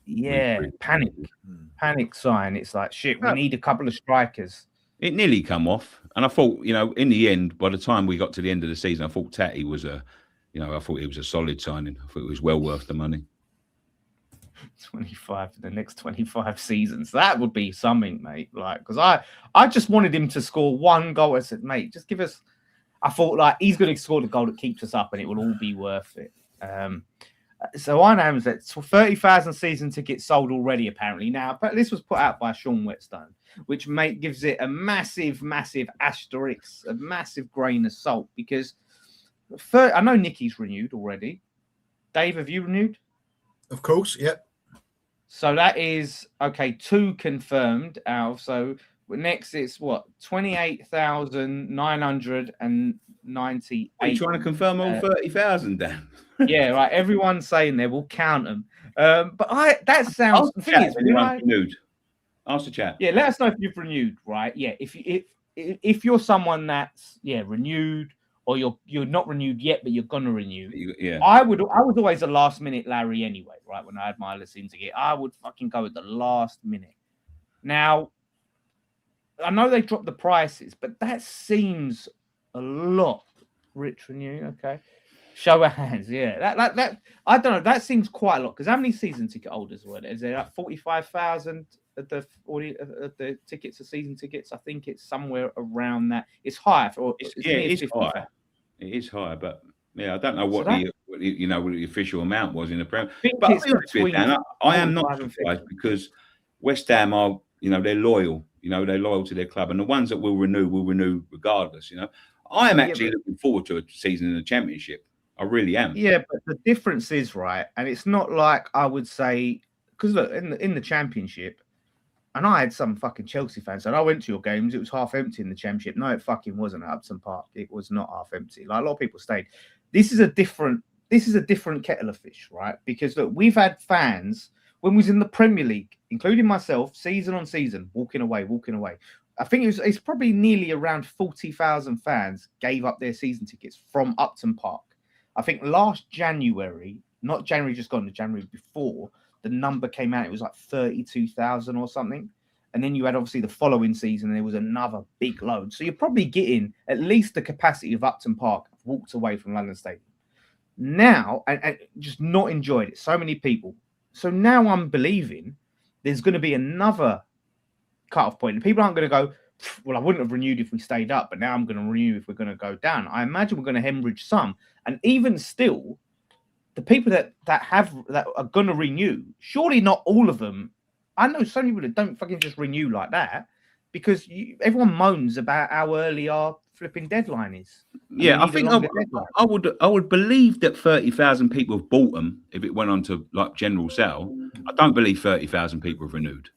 [SPEAKER 1] Yeah, panic sign. It's like, shit, we need a couple of strikers.
[SPEAKER 3] It nearly come off. And I thought, in the end, by the time we got to the end of the season, I thought Tatty was I thought it was a solid signing. I thought it was well worth the money.
[SPEAKER 1] 25 for the next 25 seasons. That would be something, mate. Like, because I just wanted him to score one goal. I said, mate, just give us. I thought like he's going to score the goal that keeps us up, and it will all be worth it. So I know that 30,000 season tickets sold already, apparently now. But this was put out by Sean Whetstone, which gives it a massive, massive asterisk, a massive grain of salt. Because I know Nicky's renewed already. Dave, have you renewed?
[SPEAKER 2] Of course, yep.
[SPEAKER 1] So that is okay. 2 confirmed out. So next it's what 28,998.
[SPEAKER 3] Are you trying to confirm all 30,000, Dan?
[SPEAKER 1] Yeah, right. Everyone's saying there. We'll count them. But that sounds. The thing is,
[SPEAKER 3] renewed. Ask the chat.
[SPEAKER 1] Yeah, let us know if you've renewed. Right. Yeah. If you're someone that's renewed, or you're not renewed yet, but you're gonna renew.
[SPEAKER 3] Yeah.
[SPEAKER 1] I was always a last minute Larry anyway. Right. When I had my season ticket, I would fucking go at the last minute. Now, I know they dropped the prices, but that seems a lot. Rich renew. Okay. Show of hands, yeah. That I don't know. That seems quite a lot because how many season ticket holders were there? Is there like 45,000 of the tickets, the season tickets? I think it's somewhere around that. It's high.
[SPEAKER 3] It is high, but yeah, I don't know what the official amount was in the Premier. But I am not surprised because West Ham are, they're loyal. They're loyal to their club, and the ones that will renew regardless. I am actually looking forward to a season in the Championship. I really am.
[SPEAKER 1] Yeah, but the difference is, right, and it's not like I would say, because look, in the Championship, and I had some fucking Chelsea fans, and I went to your games, it was half empty in the Championship. No, it fucking wasn't at Upton Park. It was not half empty. Like, a lot of people stayed. This is a different kettle of fish, right? Because look, we've had fans, when we was in the Premier League, including myself, season on season, walking away. I think it's probably nearly around 40,000 fans gave up their season tickets from Upton Park. I think last January, not January just gone, the January before, the number came out, it was like 32,000 or something. And then you had obviously the following season, there was another big load. So you're probably getting at least the capacity of Upton Park walked away from London Stadium. Now, and just not enjoyed it, so many people. So now I'm believing there's going to be another cut-off point. And people aren't going to go, well, I wouldn't have renewed if we stayed up, but now I'm going to renew if we're going to go down. I imagine we're going to hemorrhage some. And even still, the people that are going to renew, surely not all of them. I know some people that don't fucking just renew like that because everyone moans about how early our flipping deadline is.
[SPEAKER 3] Yeah, I think I would believe that 30,000 people have bought them if it went on to like general sale. I don't believe 30,000 people have renewed.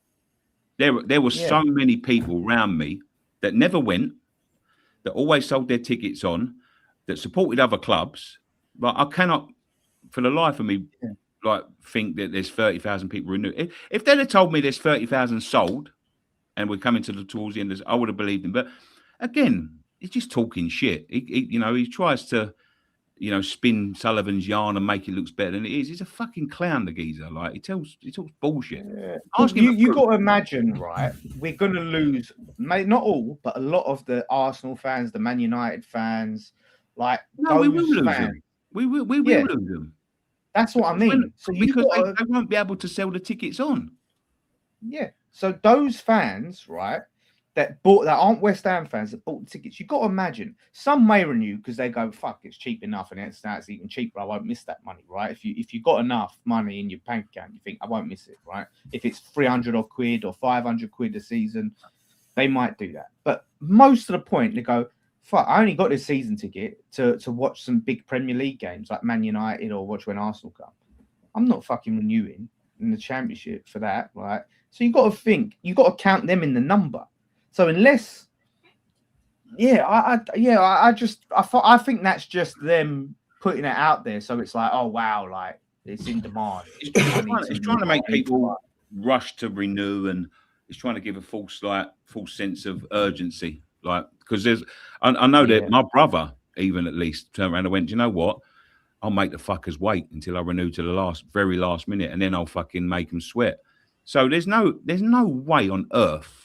[SPEAKER 3] There were so many people around me that never went, that always sold their tickets on, that supported other clubs. But I cannot, for the life of me, think that there's 30,000 people renewed. If they'd have told me there's 30,000 sold, and we're coming towards the end, I would have believed them. But again, he's just talking shit. He tries to, spin Sullivan's yarn and make it look better than it is. He's a fucking clown, the geezer. Like he talks bullshit.
[SPEAKER 1] Yeah. You got to imagine, right? We're going to lose, not all, but a lot of the Arsenal fans, the Man United fans. Like
[SPEAKER 3] we will lose them. We will lose them.
[SPEAKER 1] That's what I mean. So
[SPEAKER 3] because they won't be able to sell the tickets on.
[SPEAKER 1] Yeah. So those fans, right? That aren't West Ham fans that bought the tickets. You've got to imagine some may renew because they go, fuck, it's cheap enough, and it's even cheaper. I won't miss that money, right? If you got enough money in your bank account, you think I won't miss it, right? If it's 300 odd quid or 500 quid a season, they might do that. But most of the point, they go, fuck, I only got this season ticket to watch some big Premier League games like Man United or watch when Arsenal come. I'm not fucking renewing in the Championship for that, right? So you got to count them in the number. So unless, I think that's just them putting it out there. So it's like, oh wow, like it's in demand.
[SPEAKER 3] It's trying to make people rush to renew, and it's trying to give a false sense of urgency. Like because I know that my brother even at least turned around and went, do you know what? I'll make the fuckers wait until I renew to the very last minute, and then I'll fucking make them sweat. So there's no way on earth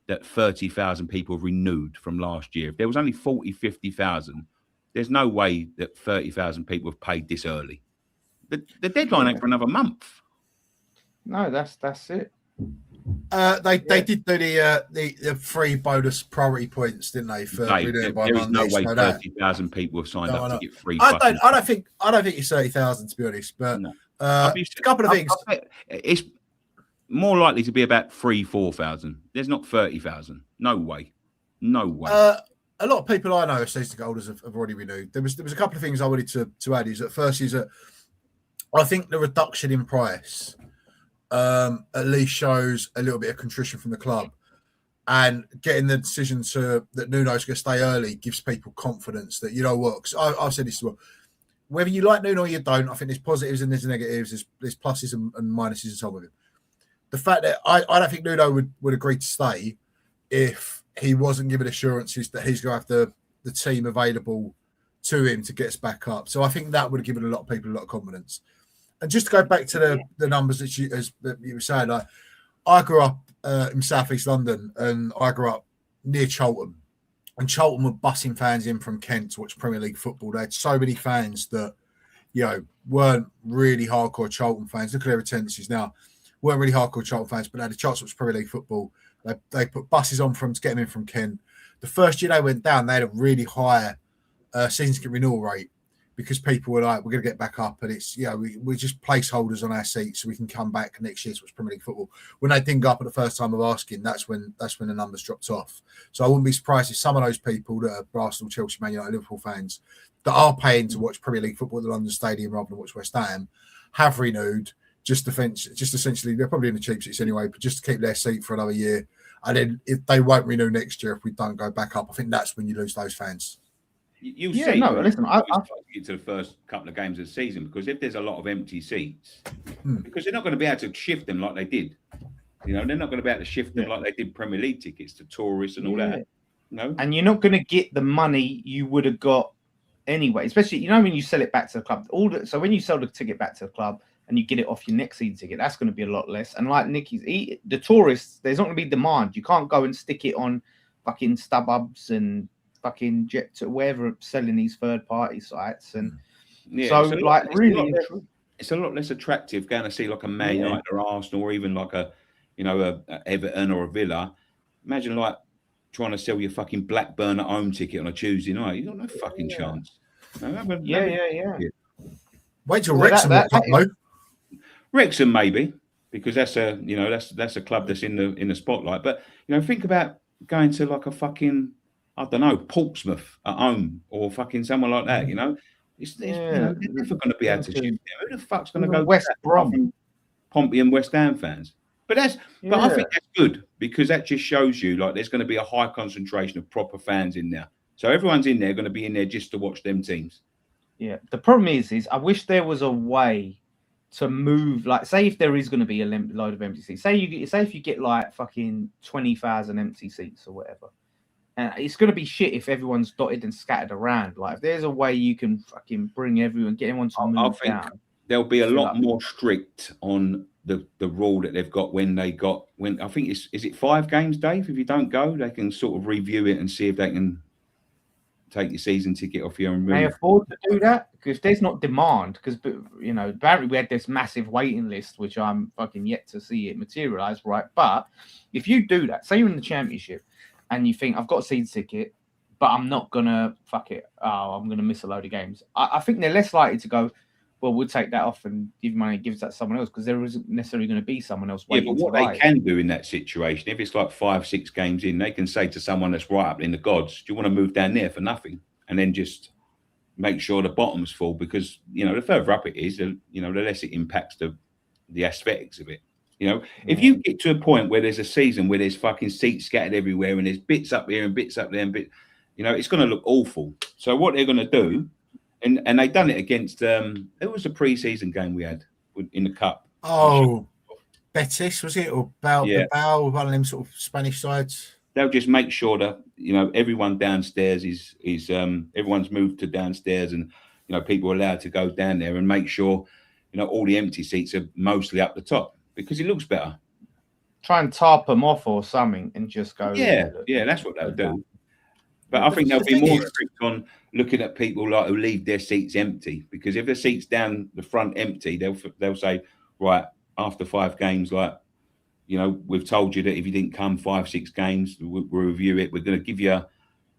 [SPEAKER 3] that 30,000 people have renewed from last year. If there was only 40, 50,000, there's no way that 30,000 people have paid this early. The deadline ain't for another month.
[SPEAKER 1] No, that's it.
[SPEAKER 2] They did do the free bonus priority points, didn't they? For renewing by
[SPEAKER 3] there is
[SPEAKER 2] Monday.
[SPEAKER 3] no way
[SPEAKER 2] so
[SPEAKER 3] 30,000 people have signed up to get free.
[SPEAKER 2] I don't think it's 30,000 to be honest, but
[SPEAKER 3] No.
[SPEAKER 2] a couple of things.
[SPEAKER 3] It's more likely to be about 3,000-4,000. There's not 30,000. No way. No way.
[SPEAKER 2] A lot of people I know, season holders, have already renewed. There was a couple of things I wanted to add. Is that first is that I think the reduction in price at least shows a little bit of contrition from the club, and getting the decision that Nuno's going to stay early gives people confidence that, you know what, 'cause I've said this as well. Whether you like Nuno or you don't, I think there's positives and there's negatives, there's pluses and minuses and so on with him. The fact that I don't think Nuno would agree to stay if he wasn't given assurances that he's going to have the team available to him to get us back up. So I think that would have given a lot of people a lot of confidence. And just to go back to the numbers that you were saying, I grew up in South East London, and I grew up near Cheltenham. And Cheltenham were bussing fans in from Kent to watch Premier League football. They had so many fans that, weren't really hardcore Cheltenham fans. Look at their attendances now. Weren't really hardcore Cheltenham fans, but they had a chance to watch Premier League football. They put buses on to get them in from Kent. The first year they went down, they had a really high season ticket renewal rate, because people were like, we're going to get back up, and it's, we're just placeholders on our seats so we can come back next year to watch Premier League football. When they didn't go up at the first time of asking, that's when the numbers dropped off. So I wouldn't be surprised if some of those people that are Arsenal, Chelsea, Man United, Liverpool fans that are paying to watch Premier League football at the London Stadium rather than watch West Ham have renewed, just essentially, they're probably in the cheap seats anyway, but just to keep their seat for another year. And then if they won't renew next year if we don't go back up, I think that's when you lose those fans.
[SPEAKER 3] You'll
[SPEAKER 1] see. No, listen, I
[SPEAKER 3] get to the first couple of games of the season, because if there's a lot of empty seats, because they're not going to be able to shift them like they did. They're not going to be able to shift them like they did Premier League tickets to tourists and all that. No,
[SPEAKER 1] and you're not going to get the money you would have got anyway. Especially, when you sell it back to the club. So when you sell the ticket back to the club and you get it off your next season ticket, that's going to be a lot less. And like Nicky's, the tourists, there's not going to be demand. You can't go and stick it on fucking StubHubs and fucking Jet to wherever selling these third-party sites, and it's
[SPEAKER 3] a lot less attractive going to see like a Man United or Arsenal, or even like a Everton or a Villa. Imagine like trying to sell your fucking Blackburn at home ticket on a Tuesday night. You got no fucking chance.
[SPEAKER 2] Wait till Wrexham will come though.
[SPEAKER 3] Wrexham maybe, because that's a club that's in the spotlight. But think about going to like a fucking, I don't know, Portsmouth at home or fucking somewhere like that, they're never going to be able to shoot them. Who the fuck's going to go
[SPEAKER 1] West Brom?
[SPEAKER 3] Pompey and West Ham fans. But I think that's good, because that just shows you like there's going to be a high concentration of proper fans in there. So everyone's in there going to be in there just to watch them teams. Yeah.
[SPEAKER 1] The problem is I wish there was a way to move, like, say if there is going to be a load of empty seats. Say if you get like fucking 20,000 empty seats or whatever. And it's going to be shit if everyone's dotted and scattered around. Like, if there's a way you can fucking bring everyone, get everyone to move
[SPEAKER 3] I think
[SPEAKER 1] down.
[SPEAKER 3] There'll be a lot more strict on the rule that they've got when I think is it 5 games, Dave? If you don't go, they can sort of review it and see if they can take your season ticket off you and remove.
[SPEAKER 1] Can they afford to do that? Because there's not demand. Because apparently we had this massive waiting list, which I'm fucking yet to see it materialize, right? But if you do that, say you're in the Championship, and you think, I've got a season ticket, but I'm not going to, fuck it, I'm going to miss a load of games. I think they're less likely to go, well, we'll take that off and give money and give it to someone else, because there isn't necessarily going to be someone else waiting.
[SPEAKER 3] Yeah, but what they can do in that situation, if it's like 5-6 games in, they can say to someone that's right up in the gods, do you want to move down there for nothing? And then just make sure the bottom's full, because, the further up it is, the less it impacts the aesthetics of it. If you get to a point where there's a season where there's fucking seats scattered everywhere and there's bits up here and bits up there, and it's going to look awful. So what they're going to do, and they done it against, it was a pre-season game we had in the cup.
[SPEAKER 2] Oh, Betis, was it? Or Bilbao, one of them sort of Spanish sides?
[SPEAKER 3] They'll just make sure that, everyone downstairs is everyone's moved to downstairs, and, people are allowed to go down there, and make sure, all the empty seats are mostly up the top, because it looks better.
[SPEAKER 1] Try and tarp them off or something and just go.
[SPEAKER 3] Yeah, that's what they'll do. But I think they'll be more strict on looking at people like who leave their seats empty, because if the seats down the front empty, they'll say, right, after 5 games, like, you know, we've told you that if you didn't come 5-6 games, we'll review it. We're going to give you,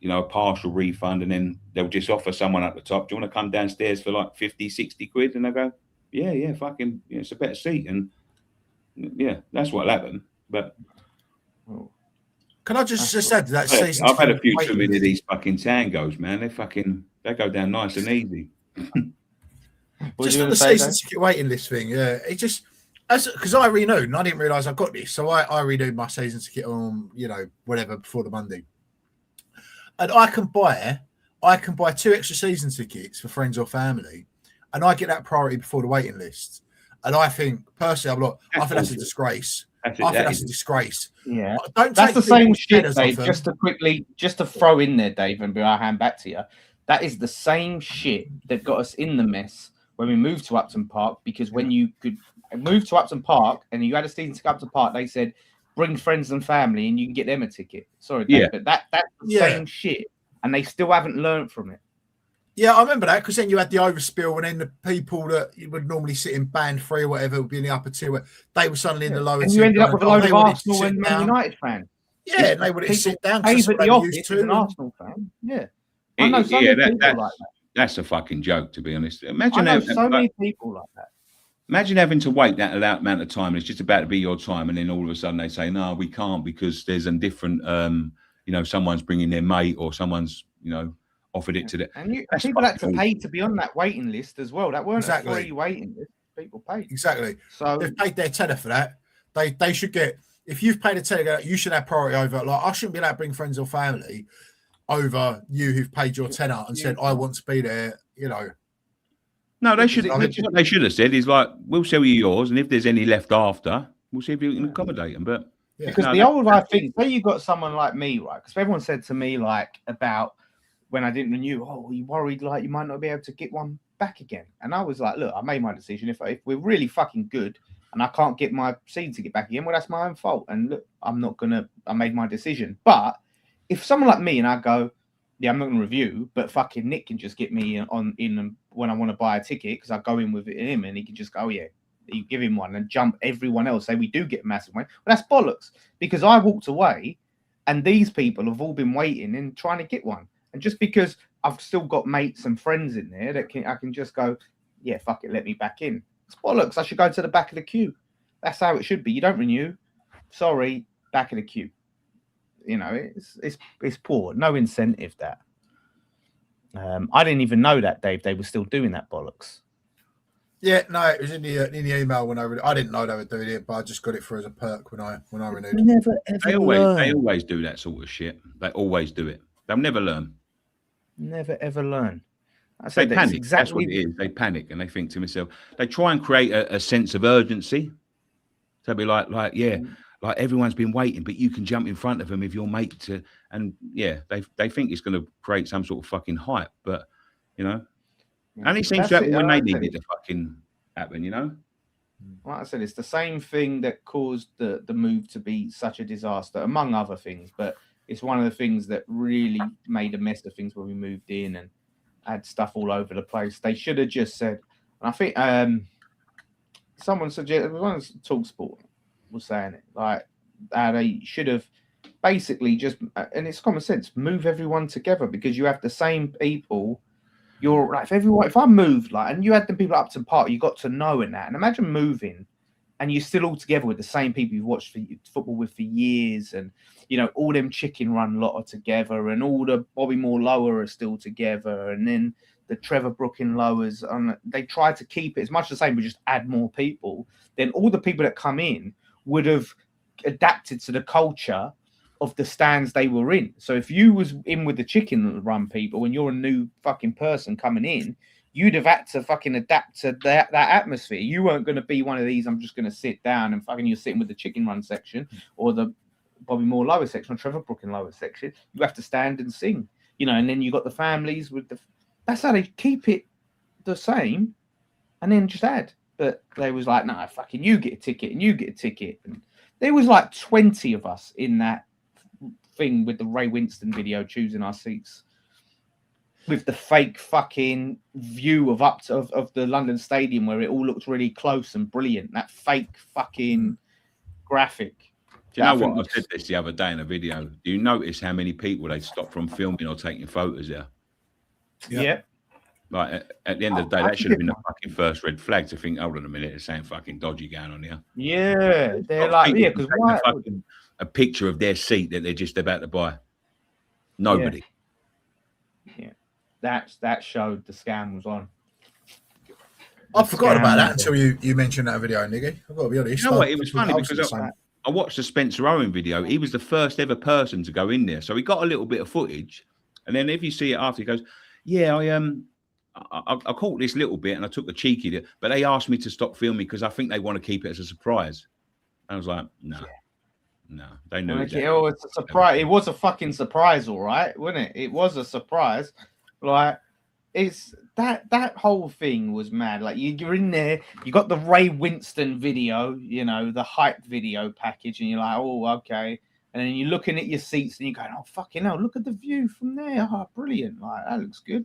[SPEAKER 3] you know, a partial refund, and then they'll just offer someone at the top, do you want to come downstairs for like 50, 60 quid? And they go, yeah, fucking, yeah, it's a better seat. And yeah, that's what'll happen. But
[SPEAKER 2] can I just add to that season?
[SPEAKER 3] I've had a few too many of these fucking tangos, man. They go down nice and easy.
[SPEAKER 2] Just on the season ticket waiting list thing, yeah. It just, because I renewed and I didn't realise I got this, so I renewed my season ticket on, you know, whatever, before the Monday, and I can buy 2 extra season tickets for friends or family, and I get that priority before the waiting list. And I think personally, I think that's a disgrace. I think that's a disgrace.
[SPEAKER 1] Yeah, that's the same shit, Dave. Just to throw in there, Dave, and I'll hand back to you. That is the same shit that got us in the mess when we moved to Upton Park, because when you could move to Upton Park and you had a season to go up to Park, they said bring friends and family and you can get them a ticket. Sorry, Dave, but that's the same shit, and they still haven't learned from it. Yeah,
[SPEAKER 2] I remember that, because then you had the overspill, and then the people that you would normally sit in band 3 or whatever would be in the upper tier. They were suddenly in the lower tier.
[SPEAKER 1] And you ended up with a load of Arsenal and Man United fans.
[SPEAKER 2] Yeah, and they would sit down.
[SPEAKER 1] Pay at the office as an Arsenal fan. Yeah. I know so many people like that.
[SPEAKER 3] That's a fucking joke, to be honest.
[SPEAKER 1] Imagine having so many people like that.
[SPEAKER 3] Imagine having to wait that amount of time, and it's just about to be your time, and then all of a sudden they say, no, we can't because there's a different, you know, someone's bringing their mate or someone's, you know, offered it to them.
[SPEAKER 1] And people had to pay to be on that waiting list as well. That weren't a free waiting list. People paid.
[SPEAKER 2] Exactly. So they've paid their tenner for that. They should get, if you've paid a tenner, you should have priority over. Like, I shouldn't be allowed to bring friends or family over you who've paid your tenner and said, I want to be there, you know.
[SPEAKER 3] No, they should. What they should have said is, like, we'll sell you yours, and if there's any left after, we'll see if you can accommodate them. But
[SPEAKER 1] because the old life thing, say you got someone like me, right? Because everyone said to me, like, about when I didn't renew, oh, you worried like you might not be able to get one back again? And I was like, look, I made my decision. If we're really fucking good and I can't get my season ticket back again, well, that's my own fault. And look, I made my decision. But if someone like me and I go, yeah, I'm not going to review, but fucking Nick can just get me in when I want to buy a ticket, because I go in with him and he can just go, oh, yeah, you give him one and jump everyone else. Say we do get a massive win. Well, that's bollocks, because I walked away and these people have all been waiting and trying to get one. And just because I've still got mates and friends in there that I can just go, yeah, fuck it, let me back in. It's bollocks. I should go to the back of the queue. That's how it should be. You don't renew. Sorry, back of the queue. You know, it's poor. No incentive that. I didn't even know that, Dave. They were still doing that bollocks.
[SPEAKER 2] Yeah, no, it was in the email when I didn't know they were doing it, but I just got it for as a perk when I renewed.
[SPEAKER 3] They always do that sort of shit. They always do it. They'll never learn.
[SPEAKER 1] Never ever learn.
[SPEAKER 3] They panic. Exactly. That's what it is. They panic and they think to themselves. They try and create a sense of urgency. So be like yeah. Like everyone's been waiting, but you can jump in front of them if you're mate to, and yeah, they think it's going to create some sort of fucking hype, but you know, and it seems to happen when they need it to fucking happen, you know.
[SPEAKER 1] Like I said, it's the same thing that caused the move to be such a disaster, among other things, but it's one of the things that really made a mess of things when we moved in and had stuff all over the place. They should have just said, and I think someone suggested, one of TalkSport was saying it, like they should have basically just, and it's common sense, move everyone together, because you have the same people. You're like, if I moved, like, and you had the people up to Park, you got to know in that, and imagine moving and you're still all together with the same people you've watched football with for years, and you know, all them Chicken Run lot are together, and all the Bobby Moore Lower are still together, and then the Trevor Brooking Lowers, they try to keep it as much the same, but just add more people. Then all the people that come in would have adapted to the culture of the stands they were in. So if you was in with the Chicken Run people and you're a new fucking person coming in, you'd have had to fucking adapt to that atmosphere. You weren't going to be one of these, I'm just going to sit down and fucking you're sitting with the Chicken Run section or the Bobby Moore Lower section or Trevor Brooking Lower section. You have to stand and sing, you know, and then you got the families with the... That's how they keep it the same and then just add. But they was like, no, fucking you get a ticket and you get a ticket. And there was like 20 of us in that thing with the Ray Winston video choosing our seats. with the fake fucking view of the London Stadium where it all looks really close and brilliant. That fake fucking graphic.
[SPEAKER 3] Do you know what? I said this the other day in a video. Do you notice how many people they stopped from filming or taking photos there?
[SPEAKER 1] Yeah.
[SPEAKER 3] Like at the end of the day, that should have been the fucking first red flag to think, hold on a minute, there's something fucking dodgy going on here.
[SPEAKER 1] Yeah, they're like, yeah, because
[SPEAKER 3] a picture of their seat that they're just about to buy. Nobody.
[SPEAKER 1] Yeah, that showed the scam was on.
[SPEAKER 2] I forgot about that until you mentioned that video, Niggy. I've got to be honest.
[SPEAKER 3] You know what? It was funny because I watched the Spencer Owen video. He was the first ever person to go in there, so he got a little bit of footage. And then if you see it after, he goes, "Yeah, I caught this little bit and I took the cheeky, but they asked me to stop filming because I think they want to keep it as a surprise." I was like, no, they knew it.
[SPEAKER 1] Oh, it's a surprise. It was a fucking surprise, all right, wasn't it? It was a surprise. Like, it's that whole thing was mad. Like, you're in there, you got the Ray Winston video, you know, the hype video package, and you're like, oh, okay. And then you're looking at your seats and you're going, oh, fucking hell, look at the view from there. Oh, brilliant. Like, that looks good.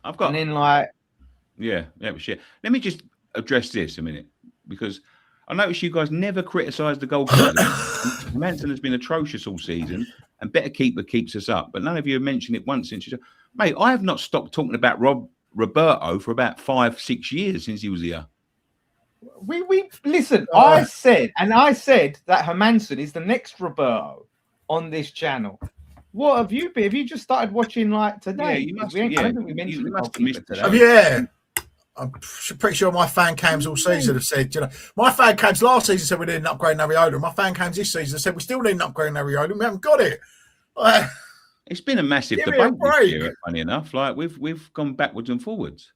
[SPEAKER 3] I've got,
[SPEAKER 1] and then like,
[SPEAKER 3] yeah, shit. Let me just address this a minute because I noticed you guys never criticised the goalkeeper. Manson has been atrocious all season, and better keeper keeps us up. But none of you have mentioned it once since you said, mate, I have not stopped talking about Roberto for about 5-6 years since he was here.
[SPEAKER 1] We listen. I said that Hermanson is the next Roberto on this channel. What have you been? Have you just started watching like today?
[SPEAKER 3] Yeah, you must.
[SPEAKER 1] I don't think we mentioned
[SPEAKER 3] you must have missed
[SPEAKER 1] today.
[SPEAKER 2] Yeah, I'm pretty sure my fan cams all season have said, you know, my fan cams last season said we didn't upgrade Nariola. My fan cams this season said we still didn't upgrade Nariola. We haven't got it.
[SPEAKER 3] It's been a massive debate this year, funny enough. Like we've gone backwards and forwards.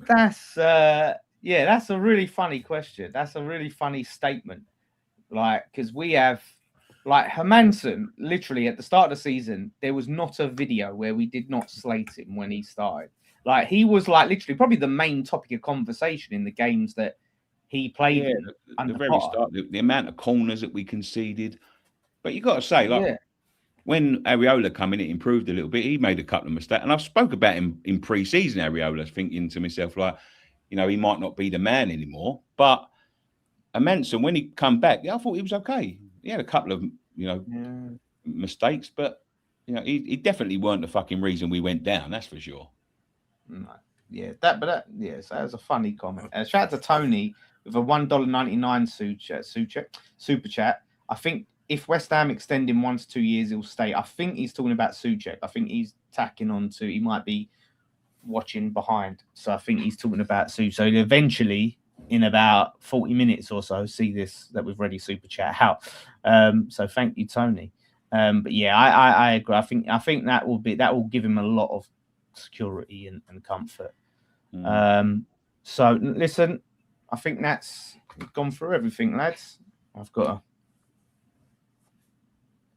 [SPEAKER 1] That's that's a really funny question. That's a really funny statement. Like, because we have. Like Hermanson, literally at the start of the season, there was not a video where we did not slate him when he started. Like, he was like literally probably the main topic of conversation in the games that he played.
[SPEAKER 3] Yeah, the very start, the amount of corners that we conceded. But you got to say, like, when Areola come in, it improved a little bit. He made a couple of mistakes, and I've spoke about him in pre-season. Areola, thinking to myself, like, you know, he might not be the man anymore. But Hermanson, when he come back, I thought he was okay. He had a couple of, you know, mistakes, but you know, he definitely weren't the fucking reason we went down. That's for sure.
[SPEAKER 1] No. Yeah, so that was a funny comment. Shout out to Tony with a $1.99 super chat. I think if West Ham extend him 1 to 2 years, he'll stay. I think he's talking about Souček. I think he's tacking on to. He might be watching behind, so I think he's talking about Souček. So eventually, in about 40 minutes or so, see this that we've already super chat out. So thank you, Tony. But yeah, I agree. I think that will give him a lot of security and comfort. So listen, I think that's gone through everything, lads. I've got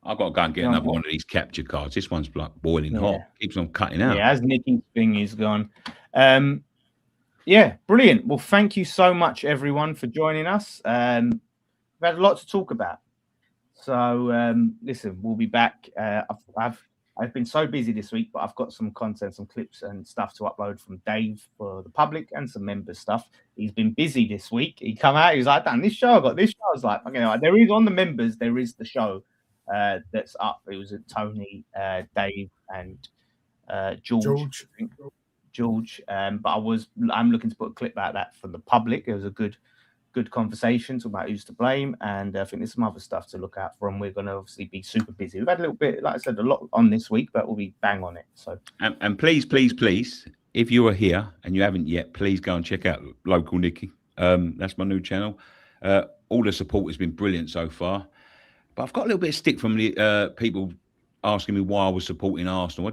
[SPEAKER 1] to go and get another one of these capture cards. This one's like boiling hot. Keeps on cutting out. Yeah, as Nicky's thing is gone. Yeah, brilliant. Well, thank you so much, everyone, for joining us. We've had a lot to talk about. So, listen, we'll be back. I've been so busy this week, but I've got some content, some clips and stuff to upload from Dave for the public and some members stuff. He's been busy this week. He come out, he was like, damn, this show, I got this show. I was like, okay, there is on the members, there is the show that's up. It was at Tony, Dave, and George. But I'm looking to put a clip out of that for the public. It was a good conversation talking about who's to blame, and I think there's some other stuff to look out for, and we're going to obviously be super busy. We've had a little bit, like I said, a lot on this week, but we'll be bang on it. So
[SPEAKER 3] and please, if you are here and you haven't yet, please go and check out Local Nicky. That's my new channel. All the support has been brilliant so far, but I've got a little bit of stick from the people asking me why I was supporting Arsenal.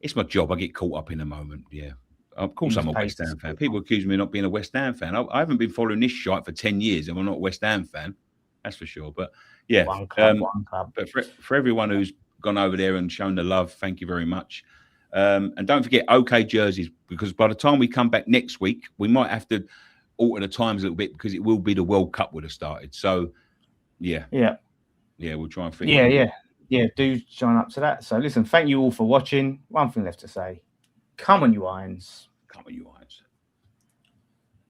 [SPEAKER 3] It's my job. I get caught up in the moment. Yeah. Of course, I'm a West Ham fan. People accuse me of not being a West Ham fan. I haven't been following this shite for 10 years, and I'm not a West Ham fan. That's for sure. But yeah,
[SPEAKER 1] one club.
[SPEAKER 3] But for everyone who's gone over there and shown the love, thank you very much. And don't forget OK jerseys, because by the time we come back next week, we might have to alter the times a little bit because it will be the World Cup would have started. So yeah, we'll try and figure.
[SPEAKER 1] Yeah. Do join up to that. So listen, thank you all for watching. One thing left to say. Come on, you Irons.
[SPEAKER 3] Come on, you Irons.